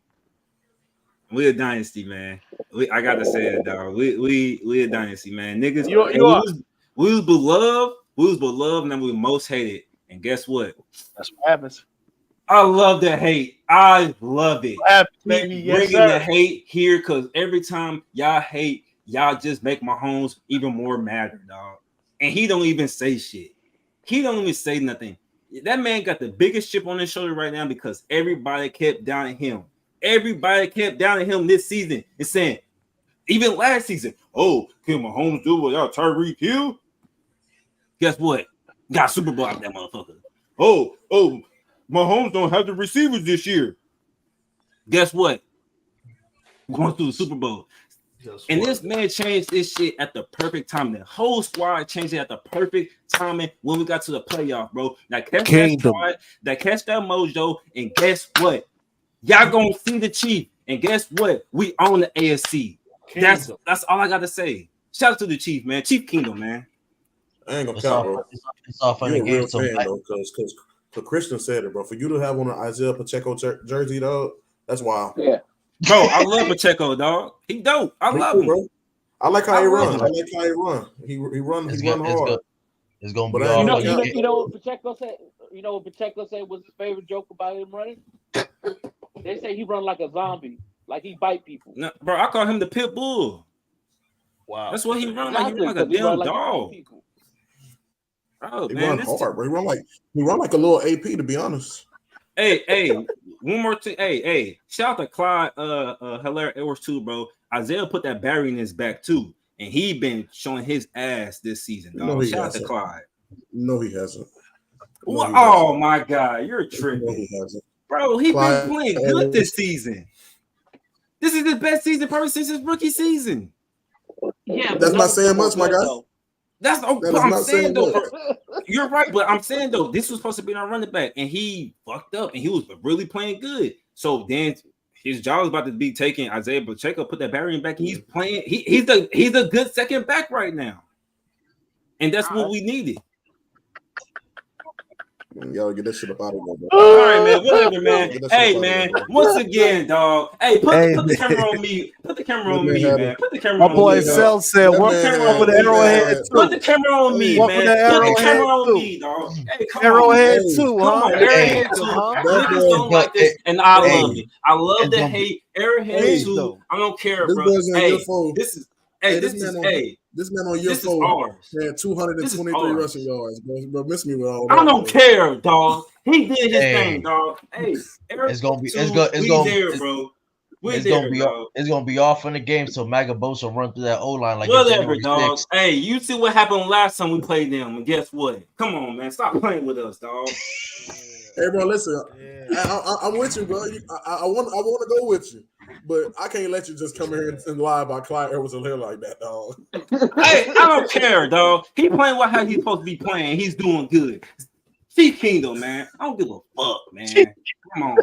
we a dynasty, man. I gotta say it, dog. We a dynasty, man. Niggas, we was beloved, and then we most hated. And guess what? That's what happens. I love the hate. I love it. Bringing the hate here because every time y'all hate, y'all just make Mahomes even more madder, dog. And he don't even say shit. He don't even say nothing. That man got the biggest chip on his shoulder right now because everybody kept down at him. Everybody kept down at him this season and saying, even last season, oh, can Mahomes do without Tyreek Hill? Guess what? Got Super Bowl out that motherfucker. Oh, Mahomes don't have the receivers this year. Guess what? Going through the Super Bowl. And this man changed this shit at the perfect time. The whole squad changed it at the perfect timing when we got to the playoff, bro. Now catch that squad, catch that mojo, and guess what? Y'all gonna see the Chief. And guess what? We own the AFC. That's all I gotta say. Shout out to the Chief, man. Chief Kingdom, man. I ain't gonna count, bro. It's all funny games. Because Christian said it, bro. For you to have on an Isaiah Pacheco jersey, dog, that's wild. Yeah. Bro, I love Pacheco, dog. He dope. I love him. Bro. I like how he run. He run hard. It's gonna be all. You know what Pacheco said? You know what Pacheco said was his favorite joke about him running? They say he run like a zombie, like he bite people. No, bro, I call him the pit bull. Wow, that's what he run like. He run like a damn dog. Oh, he run hard, bro. He run like a little AP, to be honest. Hey, one more thing. Hey, shout out to Clyde Hilaire Edwards too, bro. Isaiah put that battery in his back too, and he been showing his ass this season, dog. No, shout out to Clyde. No, he hasn't. Oh my God, you're tripping. No, he hasn't. Bro, he been playing good this season. This is the best season probably since his rookie season. Yeah, that's not saying much, my guy. That's what I'm saying though. You're right, but I'm saying though, this was supposed to be our running back, and he fucked up, and he was really playing good. So then his job is about to be taken. Isaiah Pacheco put that barrier back, and he's playing. He's a good second back right now, and that's what we needed. Yo, get this shit up out of here, bro. All right, man. Whatever, man. Hey, man. Once again, dog. Hey, put the camera on me. Put the camera on me, man. Put the camera on me. My boy Sel said, "What camera with the arrowhead too?" Put the camera on me, man. Put the camera on me, dog. Hey, come arrowhead on. too, Come on, arrowhead too. Niggas don't like this, and I love it. I love the hate. Arrowhead too. I don't care, bro. Hey, this is. This man on your phone had 223 rushing yards, bro. Miss me with all that. I don't care, dog. He did his thing, dog. Hey, it's gonna be off in the game, so Maga Bosa run through that O line like whatever, dog. Hey, you see what happened last time we played them, and guess what? Come on, man, stop playing with us, dog. Hey, bro, listen, I'm with you, bro. I want to go with you. But I can't let you just come here and lie about Clyde Edwards-Helaire like that, dog. Hey, I don't care, dog. He playing how he's supposed to be playing. He's doing good. Chief Kingdom, man. I don't give a fuck, man. Come on,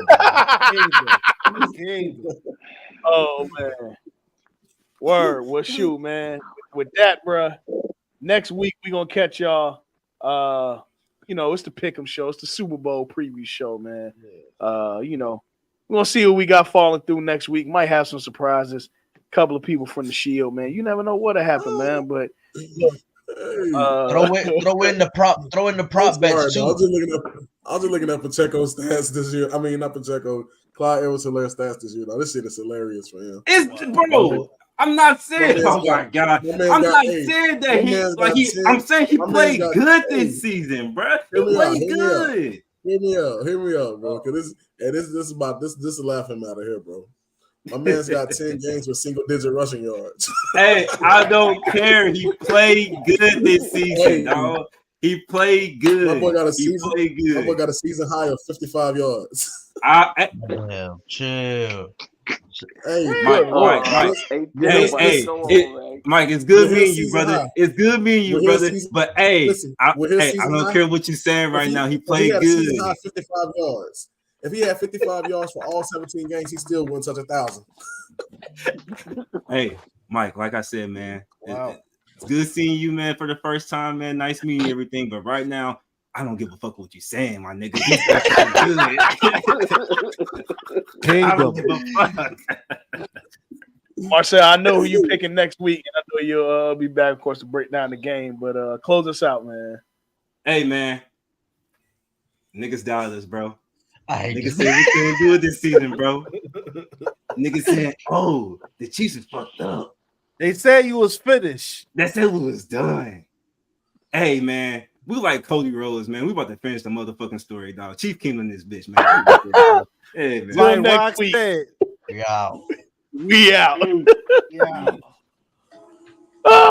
Kingdom. Oh man. Word. Well, shoot, man. With that, bro. Next week we gonna catch y'all. It's the Pick'em show. It's the Super Bowl preview show, man. We're going to see what we got falling through next week. Might have some surprises. A couple of people from the Shield, man. You never know what'll happen, man. But throw in the prop bets too. I was just looking at Pacheco's stats this year. I mean, not Pacheco. Clyde Edwards-Helaire stats this year. Now, this shit is hilarious for him. Bro. I'm not saying. Oh my God! I'm not saying that I'm saying he played good this season, bro. He played good. Hear me out, bro. Because this is laughing matter here, bro. My man's got 10 games with single-digit rushing yards. Hey, I don't care. He played good this season, dog. He played good. My boy got a He season. played good. My boy got a season high of 55 yards. Damn, chill. Hey, Mike, look, Mike. Mike, it's good with his meeting you, season brother. high, It's good meeting you, with his brother. season, But hey, listen, with his I season don't high, care what you're saying right now. He if he played had a good. season high 55 yards, if he had 55 yards for all 17 games, he still wouldn't touch 1,000. Hey, Mike, like I said, man, Wow. it's good seeing you, man, for the first time, man. Nice meeting you, everything. But right now, I don't give a fuck what you're saying, my nigga. He's good. I don't give a fuck. Marcel, I know who you picking next week, and I know you'll be back, of course, to break down the game. But close us out, man. Hey, man, niggas doubted us, bro. Niggas Niggas said we couldn't do it this season, bro. Niggas said, "Oh, the Chiefs is fucked up." They said you was finished. They said we was done. Hey, man, we like Cody Rhodes, man. We about to finish the motherfucking story, dog. Chief King in this bitch, man. Hey, man. Like next Rock week. said. We out. We out. Yeah.